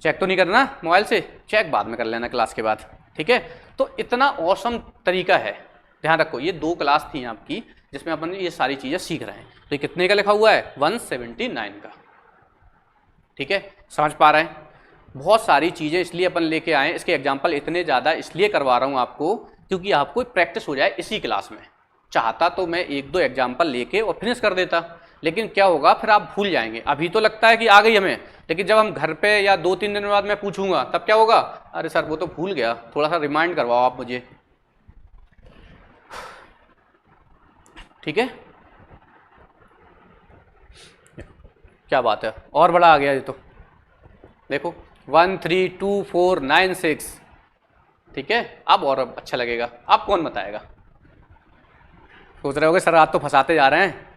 चेक तो नहीं करना मोबाइल से, चेक बाद में कर लेना क्लास के बाद, ठीक है। तो इतना औसम तरीका है, ध्यान रखो। ये 2 क्लास थी आपकी जिसमें अपन ये सारी चीज़ें सीख रहे हैं। तो ये कितने का लिखा हुआ है 179 का, ठीक है, समझ पा रहे हैं। बहुत सारी चीज़ें इसलिए अपन लेके आए, इसके एग्जाम्पल इतने ज़्यादा इसलिए करवा रहा हूँ आपको क्योंकि आपको प्रैक्टिस हो जाए इसी क्लास में। चाहता तो मैं 1-2 एग्जाम्पल लेके और फिनिश कर देता, लेकिन क्या होगा फिर आप भूल जाएंगे। अभी तो लगता है कि आ गई हमें, लेकिन जब हम घर पे या 2-3 दिन बाद मैं पूछूंगा तब क्या होगा, अरे सर वो तो भूल गया, थोड़ा सा रिमाइंड करवाओ आप मुझे, ठीक है। क्या बात है, और बड़ा आ गया ये तो, देखो 132496, ठीक है। अब और अच्छा लगेगा, अब कौन बताएगा, सोच रहे होगे सर आज तो फंसाते जा रहे हैं,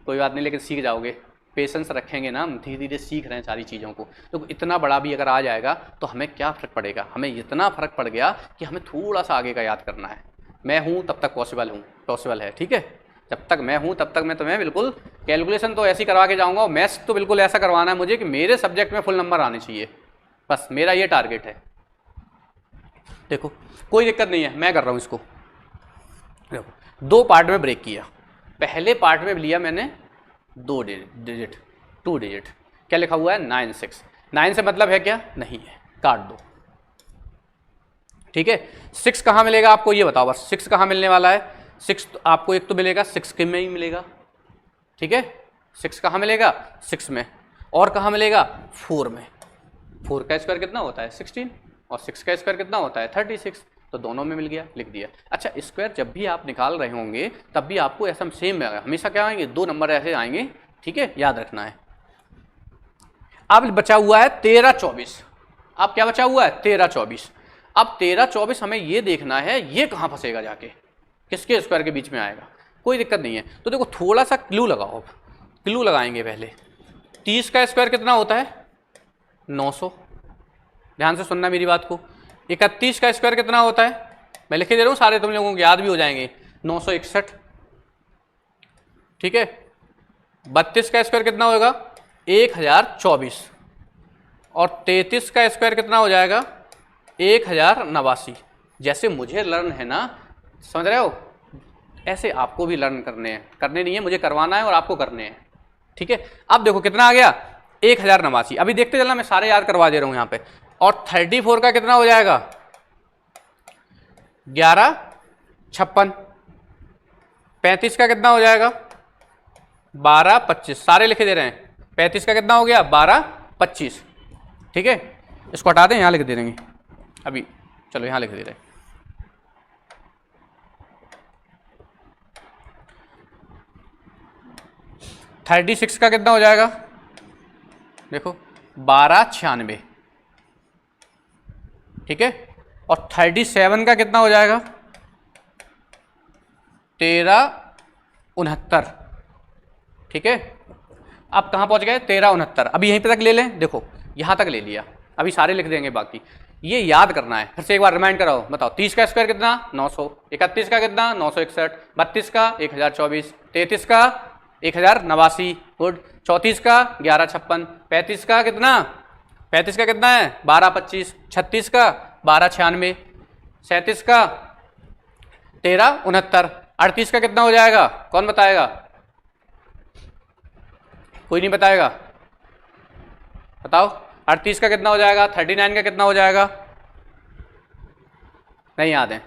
कोई बात नहीं, लेकिन सीख जाओगे, पेशेंस रखेंगे ना, हम धीरे धीरे सीख रहे हैं सारी चीज़ों को। तो इतना बड़ा भी अगर आ जाएगा तो हमें क्या फ़र्क पड़ेगा, हमें इतना फ़र्क पड़ गया कि हमें थोड़ा सा आगे का याद करना है। मैं हूँ तब तक पॉसिबल है, ठीक है। जब तक मैं हूँ तब तक मैं तुम्हें बिल्कुल कैलकुलेशन तो ऐसी करवा के जाऊँगा, और मैथ्स तो बिल्कुल ऐसा करवाना है मुझे कि मेरे सब्जेक्ट में फुल नंबर आने चाहिए, बस मेरा ये टारगेट है। देखो कोई दिक्कत नहीं है, मैं कर रहा हूँ इसको। देखो 2 पार्ट में ब्रेक किया, पहले पार्ट में लिया मैंने 2 डिजिट, क्या लिखा हुआ है 96, 9 से मतलब है क्या, नहीं है, काट दो, ठीक है। 6 कहाँ मिलेगा आपको ये बताओ बस, 6 कहाँ मिलने वाला है, 6 तो आपको एक तो मिलेगा 6 के में ही मिलेगा, ठीक है। 6 कहाँ मिलेगा 6 में, और कहाँ मिलेगा 4 में। 4 का स्क्वायर कितना होता है 16, और 6 का स्क्वायर कितना होता है 36, तो दोनों में मिल गया, लिख दिया। अच्छा स्क्वायर जब भी आप निकाल रहे होंगे तब भी आपको ऐसा सेम हमेशा क्या आएंगे, 2 नंबर ऐसे आएंगे, ठीक है, याद रखना है। अब बचा हुआ है 13-24, अब क्या बचा हुआ है 13-24। अब 13-24 हमें ये देखना है ये कहाँ फंसेगा जाके, किसके स्क्वायर के बीच में आएगा, कोई दिक्कत नहीं है। तो देखो थोड़ा सा क्लू लगाओ, क्लू लगाएंगे पहले। 30 का स्क्वायर कितना होता है 900, ध्यान से सुनना मेरी बात को। 31 का स्क्वायर कितना होता है, मैं लिख के दे रहा हूँ सारे तुम लोगों को याद भी हो जाएंगे, 961, ठीक है। 32 का स्क्वायर कितना होगा 1024, और 33 का स्क्वायर कितना हो जाएगा 1089। जैसे मुझे लर्न है ना, समझ रहे हो, ऐसे आपको भी लर्न करने नहीं है, मुझे करवाना है और आपको करने हैं, ठीक है। अब देखो कितना आ गया 1089, अभी देखते चलना, मैं सारे याद करवा दे रहा हूँ यहाँ पे। और 34 का कितना हो जाएगा 1156, 35 का कितना हो जाएगा 1225, सारे लिखे दे रहे हैं। 35 का कितना हो गया 1225, ठीक है। इसको हटा दें, यहाँ लिख दे देंगे अभी, चलो यहाँ लिख दे रहे हैं। थर्टी 36 का कितना हो जाएगा, देखो 1296, ठीक है। और 37 का कितना हो जाएगा 1369, ठीक है, अब कहाँ पहुँच गए 1369। अभी यहीं पे तक ले लें, देखो यहाँ तक ले लिया, अभी सारे लिख देंगे बाकी। ये याद करना है, फिर से एक बार रिमाइंड कराओ। बताओ 30 का स्क्वायर कितना 900, 31 का कितना 961, 32 का 1024, 33 का 1089, गुड, 34 का 1156, 35 का कितना 1225, 36 का 1296, 37 का 1369, 38 का कितना हो जाएगा, कौन बताएगा, कोई नहीं बताएगा, बताओ 38 का कितना हो जाएगा, 39 का कितना हो जाएगा, नहीं याद है,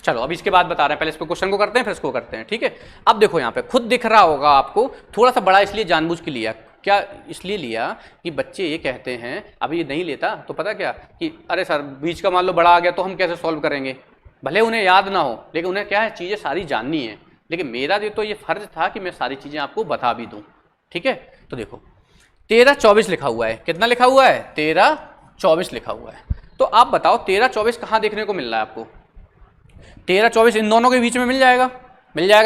चलो अब इसके बाद बता रहे हैं, पहले इसको क्वेश्चन को करते हैं फिर इसको करते हैं, ठीक है। अब देखो यहाँ पे खुद दिख रहा होगा आपको, थोड़ा सा बड़ा इसलिए जानबूझ के लिया, क्या इसलिए लिया कि बच्चे ये कहते हैं, अभी ये नहीं लेता तो पता क्या कि अरे सर बीच का मान लो बड़ा आ गया तो हम कैसे सॉल्व करेंगे, भले उन्हें याद ना हो लेकिन उन्हें क्या है चीज़ें सारी जाननी है, लेकिन मेरा तो ये फर्ज था कि मैं सारी चीज़ें आपको बता भी दूँ, ठीक है। तो देखो 1324 लिखा हुआ है, कितना लिखा हुआ है 1324 लिखा हुआ है, तो आप बताओ 1324 कहाँ देखने को मिल रहा है आपको, 1324 इन दोनों के बीच में मिल जाएगा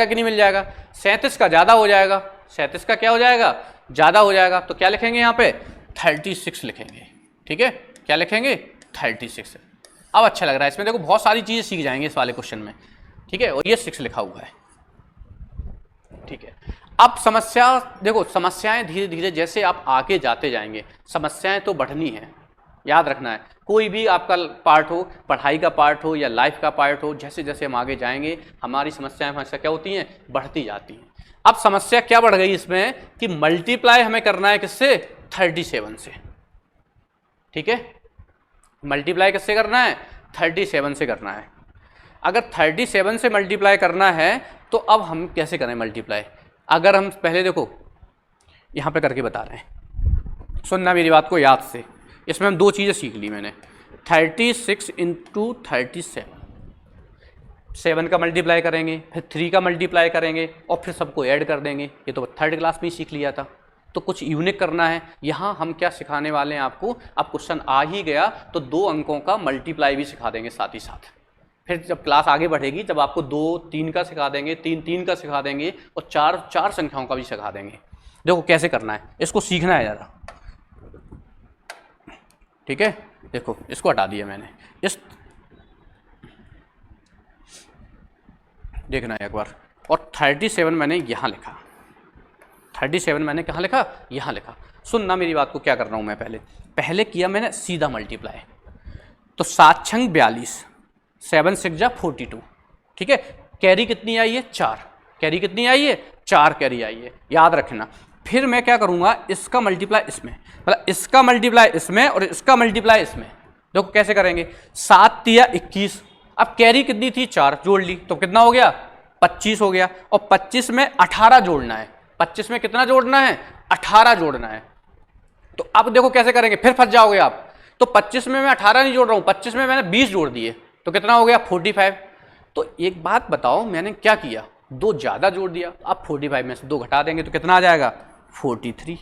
कि नहीं मिल जाएगा, 37 का ज़्यादा हो जाएगा, 37 का क्या हो जाएगा ज़्यादा हो जाएगा, तो क्या लिखेंगे यहाँ पे 36 लिखेंगे, ठीक है, क्या लिखेंगे 36। अब अच्छा लग रहा है, इसमें देखो बहुत सारी चीज़ें सीख जाएंगे इस वाले क्वेश्चन में, ठीक है, और ये 6 लिखा हुआ है, ठीक है। अब समस्या देखो, समस्याएं धीरे धीरे जैसे आप आगे जाते जाएंगे समस्याएं तो बढ़नी है, याद रखना है, कोई भी आपका पार्ट हो, पढ़ाई का पार्ट हो या लाइफ का पार्ट हो, जैसे जैसे हम आगे जाएंगे हमारी समस्याएं हमेशा क्या होती हैं, बढ़ती जाती हैं। अब समस्या क्या बढ़ गई इसमें कि मल्टीप्लाई हमें करना है किससे 37 से, ठीक है, मल्टीप्लाई किससे करना है 37 से करना है। अगर 37 से मल्टीप्लाई करना है तो अब हम कैसे करें मल्टीप्लाई, अगर हम पहले देखो यहाँ पे करके बता रहे हैं, सुनना मेरी बात को याद से, इसमें हम दो चीज़ें सीख ली मैंने, 36 इंटू 37, 7 का मल्टीप्लाई करेंगे, फिर 3 का मल्टीप्लाई करेंगे और फिर सबको ऐड कर देंगे, ये तो थर्ड क्लास में ही सीख लिया था। तो कुछ यूनिक करना है, यहाँ हम क्या सिखाने वाले हैं आपको, अब क्वेश्चन आ ही गया तो 2 अंकों का मल्टीप्लाई भी सिखा देंगे साथ ही साथ, फिर जब क्लास आगे बढ़ेगी जब आपको 2 3 का सिखा देंगे, 3 3 का सिखा देंगे और 4 4 संख्याओं का भी सिखा देंगे। देखो कैसे करना है, इसको सीखना है ज़रा, ठीक है। देखो इसको हटा दिया मैंने, इस देखना है एक बार, और 37 मैंने यहाँ लिखा, 37 मैंने कहाँ लिखा, यहाँ लिखा। सुनना मेरी बात को, क्या कर रहा हूँ मैं, पहले किया मैंने सीधा मल्टीप्लाई, तो 7 छंग 42, 7 6 जा 42, ठीक है, कैरी कितनी आई है 4, कैरी कितनी आई है 4 कैरी आई है, याद रखना। फिर मैं क्या करूँगा, इसका मल्टीप्लाई इसमें, मतलब इसका मल्टीप्लाई इसमें और इसका मल्टीप्लाई इसमें, देखो कैसे करेंगे, 7 तिया 21, अब कैरी कितनी थी 4, जोड़ ली तो कितना हो गया 25 हो गया, और 25 में 18 जोड़ना है, 25 में कितना जोड़ना है 18 जोड़ना है। तो अब देखो कैसे करेंगे, फिर फंस जाओगे आप, तो 25 में मैं 18 नहीं जोड़ रहा हूँ, 25 में मैंने 20 जोड़ दिए तो कितना हो गया 45। तो एक बात बताओ मैंने क्या किया, 2 ज़्यादा जोड़ दिया, अब 45 में से 2 घटा देंगे तो कितना आ जाएगा 43,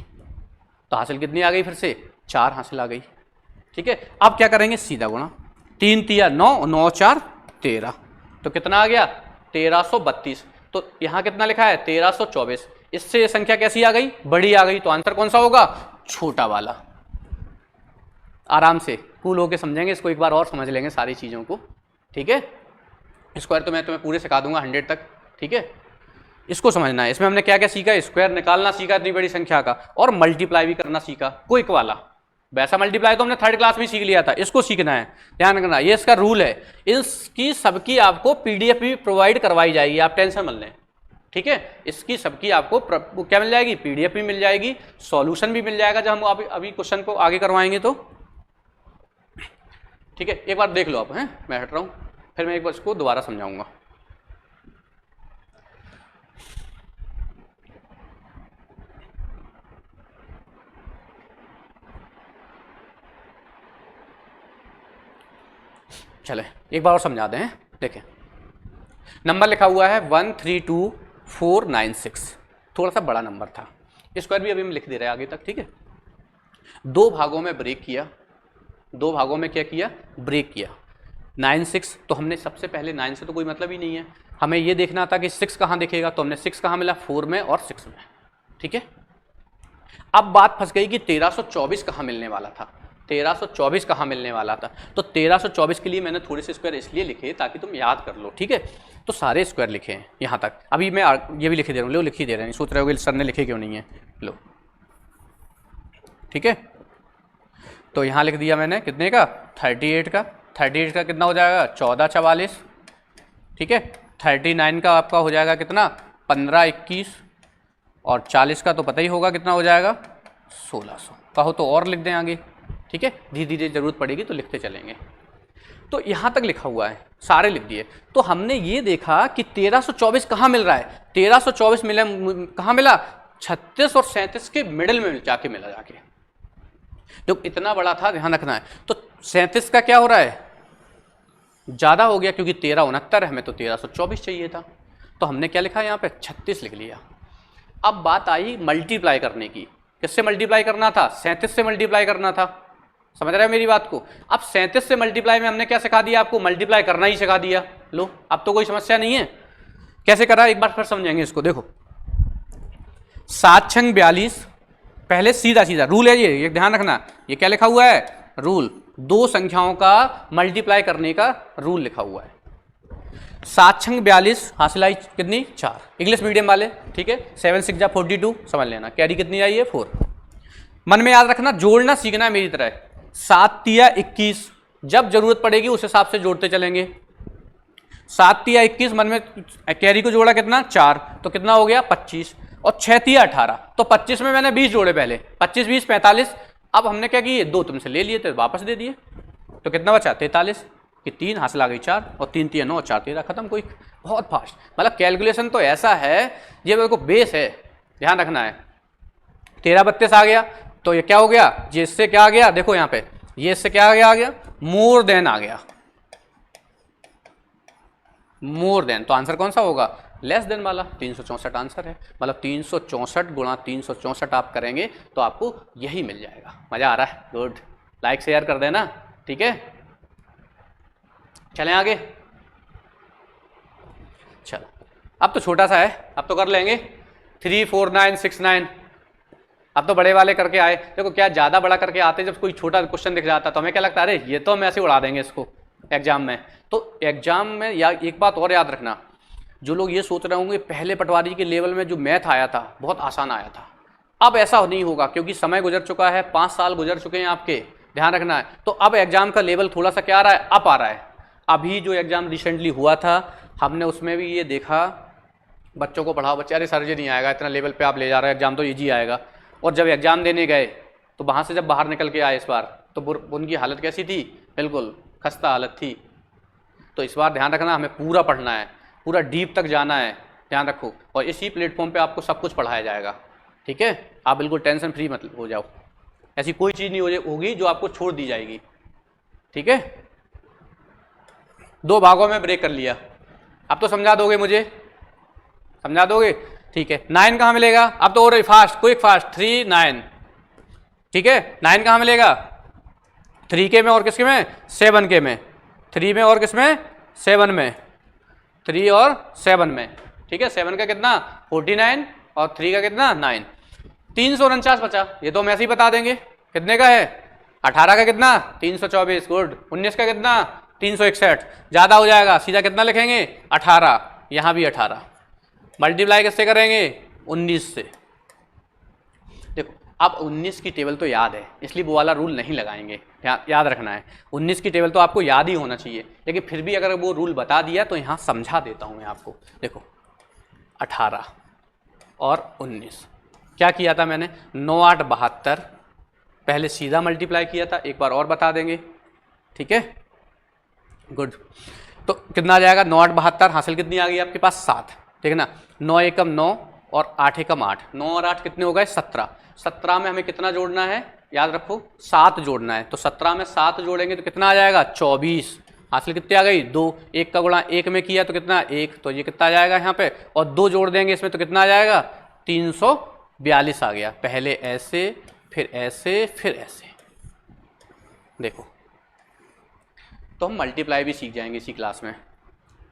तो हासिल कितनी आ गई, फिर से 4 हासिल आ गई, ठीक है। अब क्या करेंगे, सीधा गुणा, 3 तिया 9, 9 4 13, तो कितना आ गया 1332, तो यहाँ कितना लिखा है 1324, इससे ये संख्या कैसी आ गई, बड़ी आ गई, तो आंसर कौन सा होगा, छोटा वाला। आराम से कूल होके समझेंगे इसको, एक बार और समझ लेंगे सारी चीज़ों को, ठीक है। स्क्वायर तो मैं तुम्हें पूरे सिखा दूंगा 100 तक, ठीक है। इसको समझना है, इसमें हमने क्या क्या सीखा, स्क्वायर निकालना सीखा इतनी बड़ी संख्या का, और मल्टीप्लाई भी करना सीखा, क्विक वाला, वैसा मल्टीप्लाई तो हमने थर्ड क्लास में सीख लिया था, इसको सीखना है, ध्यान रखना, ये इसका रूल है। इसकी सबकी आपको पीडीएफ भी प्रोवाइड करवाई जाएगी, आप टेंशन मत लें, ठीक है। इसकी सबकी आपको क्या मिल जाएगी, पीडीएफ भी मिल जाएगी, सॉल्यूशन भी मिल जाएगा जब हम अभी क्वेश्चन को आगे करवाएंगे तो, ठीक है। एक बार देख लो आप, हैं मैं हट रहा हूँ, फिर मैं एक बार इसको दोबारा समझाऊंगा। चले एक बार और समझा दें, देखें नंबर लिखा हुआ है 132496, थोड़ा सा बड़ा नंबर था, स्क्वायर भी अभी हम लिख दे रहे हैं आगे तक, ठीक है। 2 भागों में ब्रेक किया, 2 भागों में क्या किया, ब्रेक किया, 96, तो हमने सबसे पहले 9 से तो कोई मतलब ही नहीं है, हमें ये देखना था कि 6 कहाँ दिखेगा, तो हमने 6 कहाँ मिला 4 में और 6 में, ठीक है। अब बात फंस गई कि 1324 कहाँ मिलने वाला था, 1324 कहाँ मिलने वाला था। तो 1324 के लिए मैंने थोड़े से स्क्वायर इसलिए लिखे ताकि तुम याद कर लो, ठीक है। तो सारे स्क्वायर लिखे हैं यहाँ तक। अभी मैं ये भी लिख दे रहा हूँ, लो लिख ही दे रहे हैं, सोच रहे हो सर ने लिखे क्यों नहीं है, लो ठीक है। तो यहाँ लिख दिया मैंने कितने का, 38 का। 38 का कितना हो जाएगा, 1444, ठीक है। 39 का आपका हो जाएगा कितना, 1521, और 40 का तो पता ही होगा कितना हो जाएगा, 1600। कहो तो और लिख दें आगे, ठीक है। धीरे धीरे जरूरत पड़ेगी तो लिखते चलेंगे। तो यहाँ तक लिखा हुआ है, सारे लिख दिए। तो हमने ये देखा कि 1324 कहाँ मिल रहा है, 1324 मिला, कहाँ मिला, 36 और 37 के मिडिल में जाके मिला जाके। तो इतना बड़ा था, ध्यान रखना है। तो 37 का क्या हो रहा है, ज़्यादा हो गया क्योंकि 1369 है, हमें तो 1324 चाहिए था। तो हमने क्या लिखा यहाँ पे, 36 लिख लिया। अब बात आई मल्टीप्लाई करने की, किससे मल्टीप्लाई करना था, 37 से मल्टीप्लाई करना था। समझ रहे हो मेरी बात को। अब 37 से मल्टीप्लाई में हमने क्या सिखा दिया आपको, मल्टीप्लाई करना ही सिखा दिया। लो अब तो कोई समस्या नहीं है। कैसे करा एक बार फिर समझेंगे इसको। देखो 7 छंग 42, पहले सीधा सीधा रूल है ये ध्यान रखना। ये क्या लिखा हुआ है, रूल, दो संख्याओं का मल्टीप्लाई करने का रूल लिखा हुआ है। 7 छंग 42, हासिल आई कितनी, 4। इंग्लिश मीडियम वाले, ठीक है। 7 6 जा 42, समझ लेना। कैरी कितनी आई है, 4। मन में याद रखना, जोड़ना सीखना है मेरी तरह। 7 तिया 21, जब जरूरत पड़ेगी उस हिसाब से जोड़ते चलेंगे। 7 तिया 21, मन में कैरी को जोड़ा कितना, 4, तो कितना हो गया 25, और 6 तिया 18, तो 25 में मैंने 20 जोड़े पहले, 25 20 45। अब हमने क्या किए, 2 तुमसे ले लिए थे वापस दे दिए, तो कितना बचा 43 कि 3 हासिल आ गई 4, और 3 तिया 9, 4 13, खत्म। कोई बहुत फास्ट, मतलब कैलकुलेशन तो ऐसा है, ये मेरे को बेस है, ध्यान रखना है। 13 32 आ गया, तो ये क्या हो गया, ये इससे क्या आ गया, देखो यहाँ पे ये इससे क्या आ गया, मोर देन आ गया, मोर देन। तो आंसर कौन सा होगा, लेस देन वाला। 364 आंसर है, मतलब 364 गुणा 364 आप करेंगे तो आपको यही मिल जाएगा। मजा आ रहा है, गुड, लाइक शेयर कर देना, ठीक है। चलें आगे, चलो अब तो छोटा सा है, अब तो कर लेंगे। 3 4 9 6 9, अब तो बड़े वाले करके आए। देखो क्या ज़्यादा बड़ा करके आते, जब कोई छोटा क्वेश्चन दिख जाता तो हमें क्या लगता है, अरे ये तो हम ऐसे उड़ा देंगे इसको एग्जाम में। तो एग्जाम में या एक बात और याद रखना, जो लोग ये सोच रहे होंगे पहले पटवारी के लेवल में जो मैथ आया था बहुत आसान आया था, अब ऐसा नहीं होगा क्योंकि समय गुजर चुका है, 5 साल गुजर चुके हैं आपके, ध्यान रखना है। तो अब एग्जाम का लेवल थोड़ा सा क्या आ रहा है, अप आ रहा है। अभी जो एग्जाम रिसेंटली हुआ था हमने उसमें भी ये देखा, बच्चों को पढ़ाओ, बच्चे अरे सर जी नहीं आएगा, इतना लेवल पे आप ले जा रहे हैं, एग्जाम तो ईजी आएगा। और जब एग्जाम देने गए तो वहाँ से जब बाहर निकल के आए इस बार, तो उनकी हालत कैसी थी, बिल्कुल खस्ता हालत थी। तो इस बार ध्यान रखना, हमें पूरा पढ़ना है, पूरा डीप तक जाना है, ध्यान रखो। और इसी प्लेटफॉर्म पे आपको सब कुछ पढ़ाया जाएगा, ठीक है। आप बिल्कुल टेंशन फ्री मत हो जाओ, ऐसी कोई चीज़ नहीं होगी जो आपको छोड़ दी जाएगी, ठीक है। 2 भागों में ब्रेक कर लिया, अब तो समझा दोगे मुझे, समझा दोगे, ठीक है। 9 कहाँ मिलेगा, अब तो और फास्ट, क्विक फास्ट, 3 9, ठीक है। 9 कहाँ मिलेगा, 3 के में और किसके में, 7 के में, 3 में और किसमें, 7 में, 3 और 7 में, ठीक है। 7 का कितना 49 और 3 का कितना 9, 349 बचा। ये तो हम ऐसे ही बता देंगे कितने का है। 18 का कितना 324, गुड। 19 का कितना 361, ज़्यादा हो जाएगा, सीधा कितना लिखेंगे 18, यहाँ भी 18। मल्टीप्लाई किससे करेंगे 19 से। देखो अब 19 की टेबल तो याद है, इसलिए वो वाला रूल नहीं लगाएंगे, याद रखना है। 19 की टेबल तो आपको याद ही होना चाहिए, लेकिन फिर भी अगर वो रूल बता दिया तो यहाँ समझा देता हूँ मैं आपको। देखो 18 और 19 क्या किया था मैंने, 9 8 72, पहले सीधा मल्टीप्लाई किया था, एक बार और बता देंगे, ठीक है, गुड। तो कितना आ जाएगा 9 8 72, हासिल कितनी आ गई आपके पास 7, ठीक है ना। 9 एकम 9 और 8 एकम 8, 9 और 8 कितने हो गए 17। 17 में हमें कितना जोड़ना है, याद रखो 7 जोड़ना है। तो 17 में 7 जोड़ेंगे तो कितना आ जाएगा 24, हासिल कितनी आ गई 2। 1 का गुणा 1 में किया तो कितना 1, तो ये कितना आ जाएगा यहाँ पे, और 2 जोड़ देंगे इसमें तो कितना आ जाएगा 342 आ गया। पहले ऐसे फिर ऐसे फिर ऐसे, देखो तो हम मल्टीप्लाई भी सीख जाएंगे इसी क्लास में,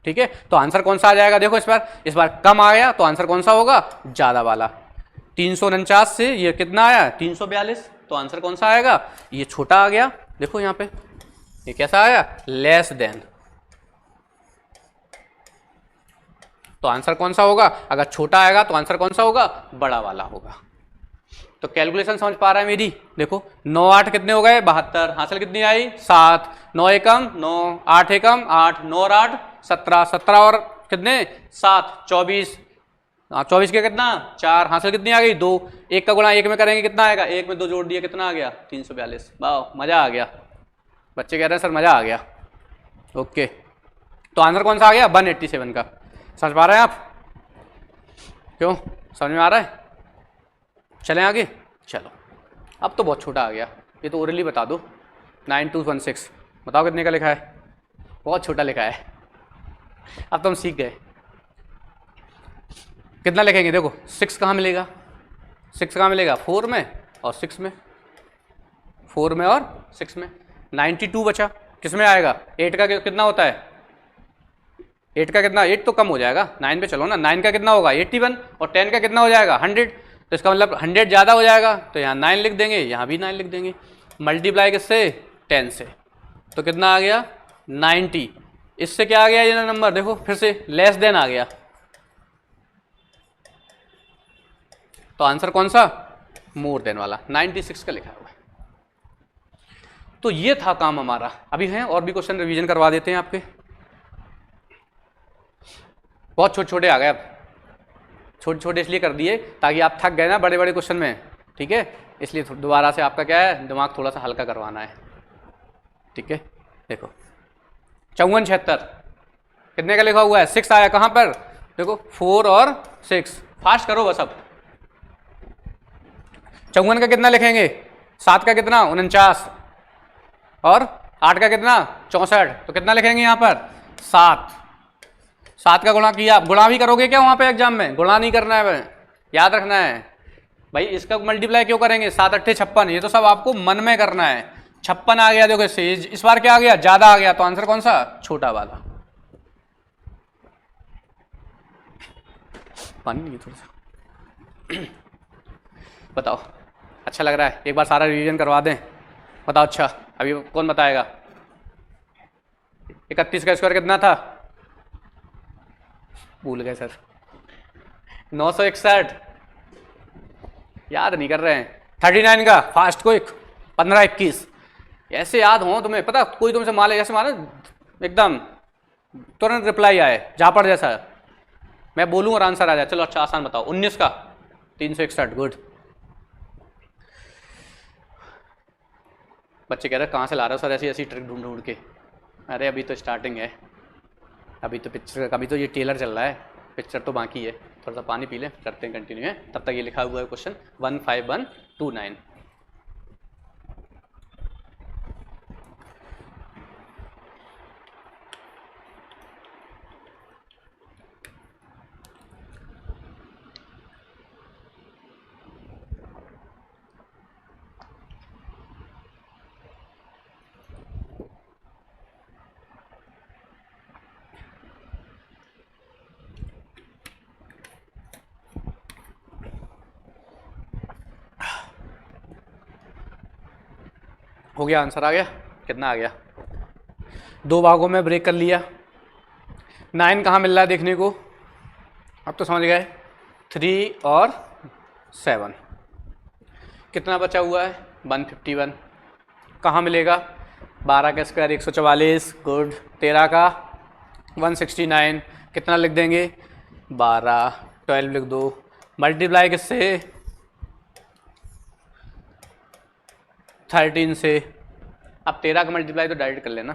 ठीक है। तो आंसर कौन सा आ जाएगा, देखो इस बार कम आ गया तो आंसर कौन सा होगा, ज़्यादा वाला। 349 से ये कितना आया 342, तो आंसर कौन सा आएगा, ये छोटा आ गया। देखो यहाँ पे ये कैसा आया, लेस देन। तो आंसर कौन सा होगा, अगर छोटा आएगा तो आंसर कौन सा होगा, बड़ा वाला होगा। तो कैलकुलेशन समझ पा रहा है मेरी। देखो 9 8 कितने हो गए 72, हासिल कितनी आई 7, 9 एकम 9, 8 एकम 8, 9 और 8 17, 17 और कितने 7 24, 24 के कितना 4, हासिल कितनी आ गई 2, एक का गुणा एक में करेंगे कितना आएगा, एक में 2 जोड़ दिया कितना आ गया 342। वाह मजा आ गया, बच्चे कह रहे हैं सर मजा आ गया। ओके, तो आंसर कौन सा आ गया 187 का। समझ पा रहे हैं आप, क्यों समझ में आ रहा है। चलें आगे, चलो अब तो बहुत छोटा आ गया, ये तो ओरली बता दो। 9216 बताओ कितने का लिखा है, बहुत छोटा लिखा है। अब तो हम सीख गए कितना लिखेंगे। देखो 6 कहाँ मिलेगा, 6 कहाँ मिलेगा 4 में और 6 में, 4 में और 6 में। 92 बचा, किस में आएगा, 8 का कितना होता है, 8 का कितना, 8 तो कम हो जाएगा, 9 पे चलो ना, 9 का कितना होगा 81 और 10 का कितना हो जाएगा 100, तो इसका मतलब 100 ज़्यादा हो जाएगा, तो यहाँ 9 लिख देंगे, यहाँ भी 9 लिख देंगे। मल्टीप्लाई किससे 10 से, तो कितना आ गया 90। इससे क्या आ गया ये नंबर, देखो फिर से लेस देन आ गया, तो आंसर कौन सा मोर देन वाला 96 का लिखा हुआ है। तो ये था काम हमारा। अभी हैं और भी क्वेश्चन रिवीजन करवा देते हैं आपके, बहुत छोटे छोटे आ गए, अब छोटे छोटे इसलिए कर दिए ताकि आप थक गए ना बड़े बड़े क्वेश्चन में, ठीक है, इसलिए दोबारा से आपका क्या है दिमाग थोड़ा सा हल्का करवाना है, ठीक है। देखो 54 76 कितने का लिखा हुआ है, 6 आया कहाँ पर, देखो 4 और 6, फास्ट करो बस। अब 54 का कितना लिखेंगे, 7 का कितना 49 और 8 का कितना 64, तो कितना लिखेंगे यहाँ पर 7। 7 का गुणा किया, गुणा भी करोगे क्या वहाँ पे एग्जाम में, गुणा नहीं करना है, याद रखना है भाई। इसका मल्टीप्लाई क्यों करेंगे, 7 8 56, ये तो सब आपको मन में करना है। 56 आ गया, देखो इससे इस बार क्या आ गया ज्यादा आ गया, तो आंसर कौन सा छोटा वाला। पानी नहीं थोड़ा सा बताओ, अच्छा लग रहा है, एक बार सारा रिवीजन करवा दें, बताओ। अच्छा अभी कौन बताएगा, 31 का स्क्वायर कितना था, भूल गए सर, 961, याद नहीं कर रहे हैं। 39 का फास्ट क्विक 15 21, ऐसे याद हो तुम्हें, पता कोई तुमसे माले जैसे मारे एकदम तुरंत रिप्लाई आए झापड़ जैसा, मैं बोलूँ और आंसर आ जाए। चलो अच्छा आसान बताओ, 19 का 361, गुड। बच्चे कह रहे हैं कहाँ से ला रहे हो सर ऐसी ऐसी ट्रिक ढूंढ ढूंढ के, अरे अभी तो स्टार्टिंग है, अभी तो पिक्चर, अभी तो ये टेलर चल रहा है, पिक्चर तो बाकी है। थोड़ा सा पानी पी लें, करते हैं कंटिन्यू है, तब तक ये लिखा हुआ है क्वेश्चन 15129। हो गया, आंसर आ गया, कितना आ गया, 2 भागों में ब्रेक कर लिया। 9 कहाँ मिल रहा है देखने को, अब तो समझ गए। 3 और 7 कितना बचा हुआ है 151, कहाँ मिलेगा, 12 का स्क्वायर 144, गुड। 13 का 169, कितना लिख देंगे 12, 12 लिख दो, मल्टीप्लाई किससे 13 से। अब 13 का मल्टीप्लाई तो डायरेक्ट कर लेना,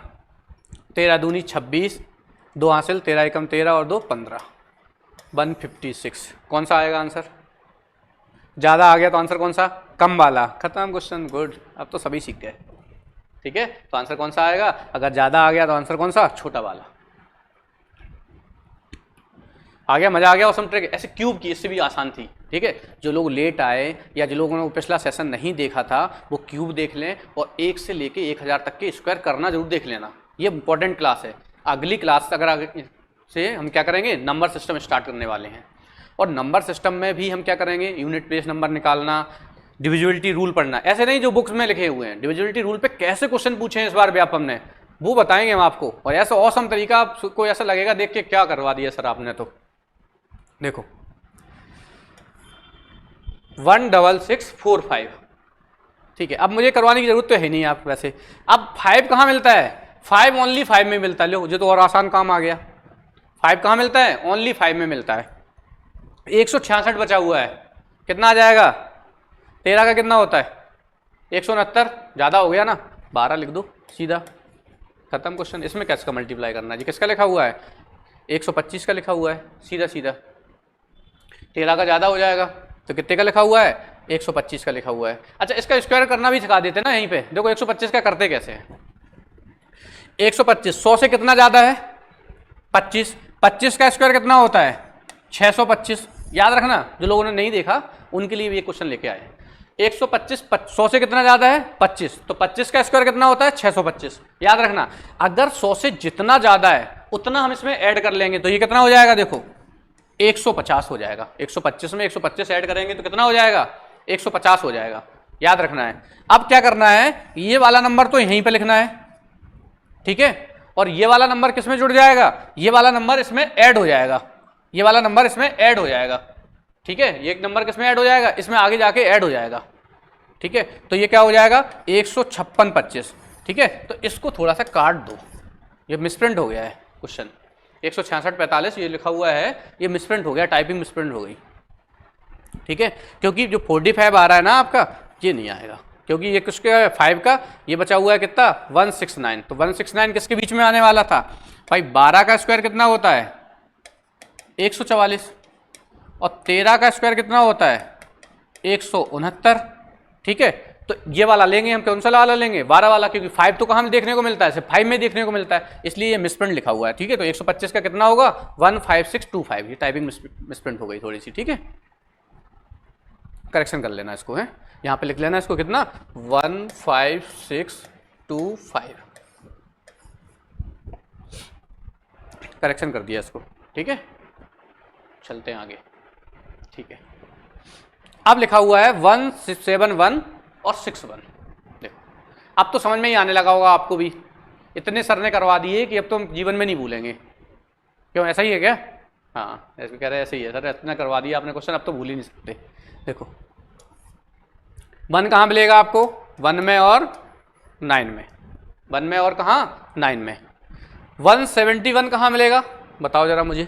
13 दूनी 26, 2 हासिल, 13 एकम 13 और 2 15, 156। कौन सा आएगा आंसर, ज़्यादा आ गया तो आंसर कौन सा कम वाला, खत्म क्वेश्चन, गुड। अब तो सभी सीख गए, ठीक है। तो आंसर कौन सा आएगा, अगर ज़्यादा आ गया तो आंसर कौन सा छोटा वाला। आ गया, मजा आ गया। ऑसम ट्रिक ऐसे क्यूब की, इससे भी आसान थी, ठीक है। जो लोग लेट आए या जो लोगों ने पिछला सेशन नहीं देखा था वो क्यूब देख लें और 1 से लेके 1000 तक के स्क्वायर करना जरूर देख लेना, ये इंपॉर्टेंट क्लास है। अगली क्लास अगर आगे से हम क्या करेंगे, नंबर सिस्टम स्टार्ट करने वाले हैं। और नंबर सिस्टम में भी हम क्या करेंगे, यूनिट प्लेस नंबर निकालना, डिविजिबिलिटी रूल पढ़ना, ऐसे नहीं जो बुक्स में लिखे हुए हैं। डिविजिबिलिटी रूल पे कैसे क्वेश्चन पूछे हैं इस बार व्यापम ने वो बताएंगे हम आपको, और ऐसा औसम तरीका आपको ऐसा लगेगा देख के क्या करवा दिया सर आपने। तो देखो 16645, ठीक है। अब मुझे करवाने की जरूरत तो है नहीं आप वैसे। अब 5 कहाँ मिलता है, 5 ओनली 5 में मिलता है। लो जो तो और आसान काम आ गया। 5 कहाँ मिलता है, ओनली 5 में मिलता है। 166 बचा हुआ है, कितना आ जाएगा, 13 का कितना होता है 169, ज़्यादा हो गया ना, 12 लिख दो सीधा, खत्म क्वेश्चन। इसमें किसका मल्टीप्लाई करना है जी, किसका लिखा हुआ है 125 का लिखा हुआ है, सीधा सीधा। 13 का ज़्यादा हो जाएगा तो कितने का लिखा हुआ है 125 का लिखा हुआ है। अच्छा इसका स्क्वायर करना भी सिखा देते ना यहीं पे। देखो 125 का करते कैसे हैं, 125 100 से कितना ज़्यादा है 25, 25 का स्क्वायर कितना होता है 625। याद रखना, जो लोगों ने नहीं देखा उनके लिए भी ये क्वेश्चन लेके आए। 125 100 से कितना ज़्यादा है 25, तो 25 का स्क्वायर कितना होता है 625। याद रखना, अगर 100 से जितना ज़्यादा है उतना हम इसमें ऐड कर लेंगे तो ये कितना हो जाएगा, देखो 150 हो जाएगा। 125 में 125 ऐड करेंगे तो कितना हो जाएगा 150 हो जाएगा। याद रखना है। अब क्या करना है, ये वाला नंबर तो यहीं पे लिखना है, ठीक है, और ये वाला नंबर किस में जुड़ जाएगा, ये वाला नंबर इसमें ऐड हो जाएगा, ये वाला नंबर इसमें ऐड हो जाएगा, ठीक है। ये एक नंबर किस में ऐड हो जाएगा, इसमें आगे जाके ऐड हो जाएगा, ठीक है। तो ये क्या हो जाएगा 15625, ठीक है। तो इसको थोड़ा सा काट दो, ये मिसप्रिंट हो गया है क्वेश्चन। 16645 ये लिखा हुआ है, ये मिसप्रिंट हो गया, टाइपिंग मिसप्रिंट हो गई, ठीक है। क्योंकि जो 45 आ रहा है ना आपका, ये नहीं आएगा, क्योंकि ये किसके 5 का ये बचा हुआ है कितना 169। तो 169 किसके बीच में आने वाला था भाई, 12 का स्क्वायर कितना होता है 144, और 13 का स्क्वायर कितना होता है 169, ठीक है। तो ये वाला लेंगे हम, कौन सा वाला लेंगे 12 वाला, क्योंकि 5 तो कहाँ में देखने को मिलता है, सिर्फ 5 में देखने को मिलता है, इसलिए ये मिसप्रिंट लिखा हुआ है, ठीक है। तो 125 का कितना होगा 15625, ये टाइपिंग मिसप्रिंट हो गई थोड़ी सी, ठीक है। करेक्शन कर लेना इसको, है यहाँ पे लिख लेना इसको कितना 15625, करेक्शन कर दिया इसको, ठीक है। चलते हैं आगे, ठीक है। अब लिखा हुआ है 171 और 61। देखो अब तो समझ में ही आने लगा होगा आपको भी, इतने सर ने करवा दिए कि अब तो हम जीवन में नहीं भूलेंगे। क्यों, ऐसा ही है क्या, हाँ ऐसे कह रहे हैं ऐसे ही है सर, इतना करवा दिया आपने क्वेश्चन, अब तो भूल ही नहीं सकते। देखो 1 कहाँ मिलेगा आपको 1 में और 9 में, 1 में और कहाँ 9 में। 171 कहाँ मिलेगा बताओ जरा मुझे,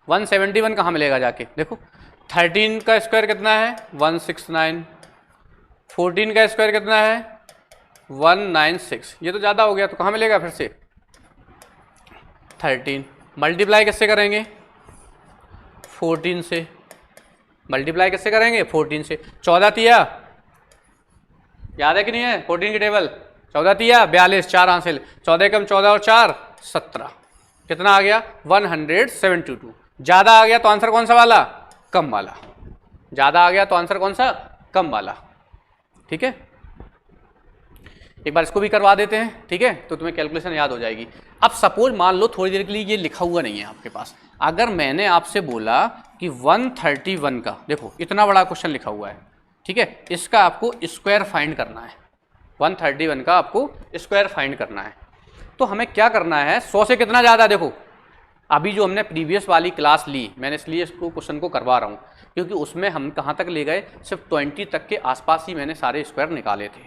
171 कहाँ मिलेगा जाके, देखो 13 का स्क्वायर कितना है 169, 14 का स्क्वायर कितना है 196, ये तो ज़्यादा हो गया, तो कहाँ मिलेगा फिर से 13। मल्टीप्लाई किससे करेंगे 14 से, मल्टीप्लाई किससे करेंगे 14 से। 14 तिया याद है कि नहीं है 14 की टेबल, 14 तिया 42, 4 हासिल, 14 कम 14 और 4 17, कितना आ गया 172। ज़्यादा आ गया तो आंसर कौन सा वाला, कम वाला, ज़्यादा आ गया तो आंसर कौन सा, कम वाला, ठीक है। एक बार इसको भी करवा देते हैं, ठीक है, तो तुम्हें कैलकुलेशन याद हो जाएगी। अब सपोज मान लो थोड़ी देर के लिए ये लिखा हुआ नहीं है आपके पास, अगर मैंने आपसे बोला कि 131 का, देखो इतना बड़ा क्वेश्चन लिखा हुआ है, ठीक है, इसका आपको स्क्वायर फाइंड करना है, 131 का आपको स्क्वायर फाइंड करना है। तो हमें क्या करना है, 100 से कितना ज़्यादा, देखो अभी जो हमने प्रीवियस वाली क्लास ली, मैंने इसलिए इसको क्वेश्चन को करवा रहा हूँ क्योंकि उसमें हम कहाँ तक ले गए, सिर्फ 20 तक के आसपास ही मैंने सारे स्क्वायर निकाले थे।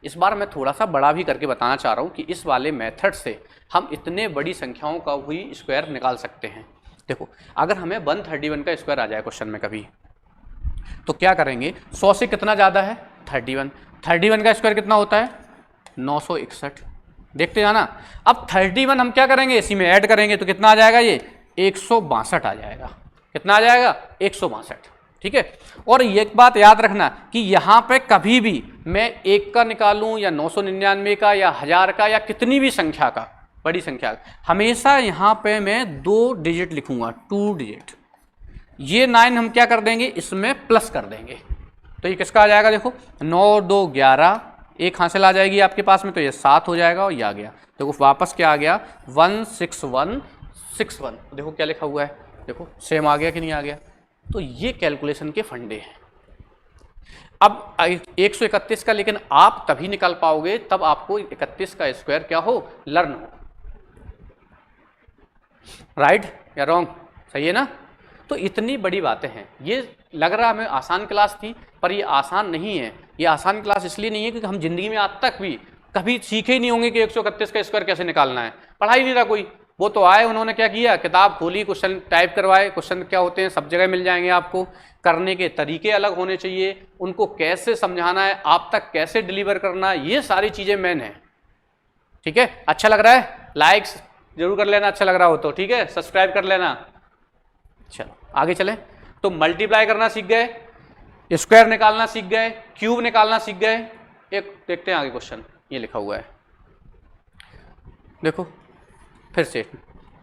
इस बार मैं थोड़ा सा बड़ा भी करके बताना चाह रहा हूँ कि इस वाले मेथड से हम इतने बड़ी संख्याओं का भी स्क्वायर निकाल सकते हैं। देखो अगर हमें 131 का स्क्वायर आ जाए क्वेश्चन में कभी, तो क्या करेंगे, 100 से कितना ज़्यादा है 31, 31 का स्क्वायर कितना होता है 961, देखते जाना। अब 31 हम क्या करेंगे, इसी में ऐड करेंगे तो कितना आ जाएगा, ये 162 आ जाएगा, कितना आ जाएगा 162, ठीक है। और एक बात याद रखना कि यहाँ पे कभी भी मैं 1 का निकालूं या 999 का या 1000 का या कितनी भी संख्या का, बड़ी संख्या, हमेशा यहाँ पे मैं 2 डिजिट लिखूंगा, 2 डिजिट। ये 9 हम क्या कर देंगे, इसमें प्लस कर देंगे, तो ये किसका आ जाएगा, देखो 9 2 11, एक हासिल आ जाएगी आपके पास में, तो ये 7 हो जाएगा और ये आ गया। देखो वापस क्या आ गया 16161, देखो क्या लिखा हुआ है देखो सेम आ गया कि नहीं आ गया। तो ये कैलकुलेशन के फंडे हैं। अब 131 का लेकिन आप तभी निकाल पाओगे तब आपको 31 का स्क्वायर क्या हो, लर्न हो। राइट या रॉन्ग, सही है ना। तो इतनी बड़ी बातें हैं। ये लग रहा हमें आसान क्लास थी, पर ये आसान नहीं है। ये आसान क्लास इसलिए नहीं है क्योंकि हम जिंदगी में आज तक भी कभी सीखे ही नहीं होंगे कि 131 का स्क्वायर कैसे निकालना है। पढ़ा ही नहीं रहा कोई। वो तो आए, उन्होंने क्या किया, किताब खोली, क्वेश्चन टाइप करवाए। क्वेश्चन क्या होते हैं सब जगह मिल जाएंगे आपको। करने के तरीके अलग होने चाहिए, उनको कैसे समझाना है, आप तक कैसे डिलीवर करना है, ये सारी चीजें मेन है। ठीक है, अच्छा लग रहा है, लाइक्स जरूर कर लेना अच्छा लग रहा हो तो, ठीक है, सब्सक्राइब कर लेना। चलो आगे चलें। तो मल्टीप्लाई करना सीख गए, स्क्वायर निकालना सीख गए, क्यूब निकालना सीख गए। एक देखते हैं आगे क्वेश्चन, ये लिखा हुआ है, देखो फिर से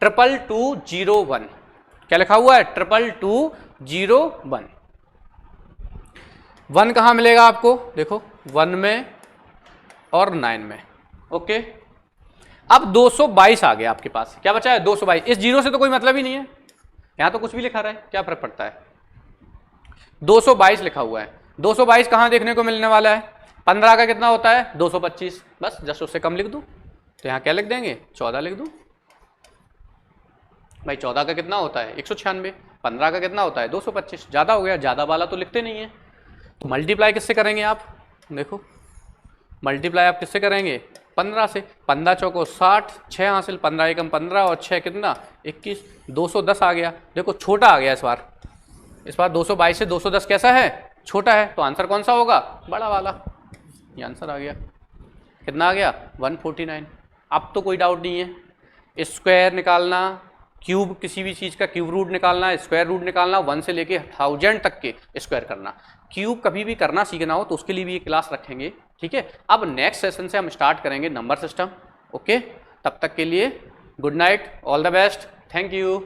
22201, क्या लिखा हुआ है, 22201। 1 कहां मिलेगा आपको, देखो 1 में और 9 में। ओके, अब 222 आ गया आपके पास, क्या बचा है 222। इस जीरो से तो कोई मतलब ही नहीं है, यहां तो कुछ भी लिखा रहा है, क्या फर्क पड़ता है। 222 लिखा हुआ है, 222 कहां देखने को मिलने वाला है, 15 का कितना होता है 225, बस जस्ट उससे कम लिख दूं तो यहां क्या लिख देंगे 14 लिख दूं। भाई 14 का कितना होता है 196, 15 का कितना होता है 225, ज्यादा हो गया, ज्यादा वाला तो लिखते नहीं है। तो मल्टीप्लाई किससे करेंगे आप, देखो मल्टीप्लाई आप किससे करेंगे 15 से, 15 चौको 60, 6 हासिल, 15 एकम 15 और 6 कितना 21, 210 आ गया। देखो छोटा आ गया इस बार 222 से 210 कैसा है, छोटा है। तो आंसर कौन सा होगा, बड़ा वाला। ये आंसर आ गया, कितना आ गया 149। अब तो कोई डाउट नहीं है, स्क्वायर निकालना, क्यूब किसी भी चीज़ का क्यूब रूट निकालना, स्क्वायर रूट निकालना, 1 से लेके 1000 तक के स्क्वायर करना। क्यूब कभी भी करना सीखना हो तो उसके लिए भी ये क्लास रखेंगे, ठीक है। अब नेक्स्ट सेशन से हम स्टार्ट करेंगे नंबर सिस्टम। ओके, तब तक के लिए good night, all the best, thank you.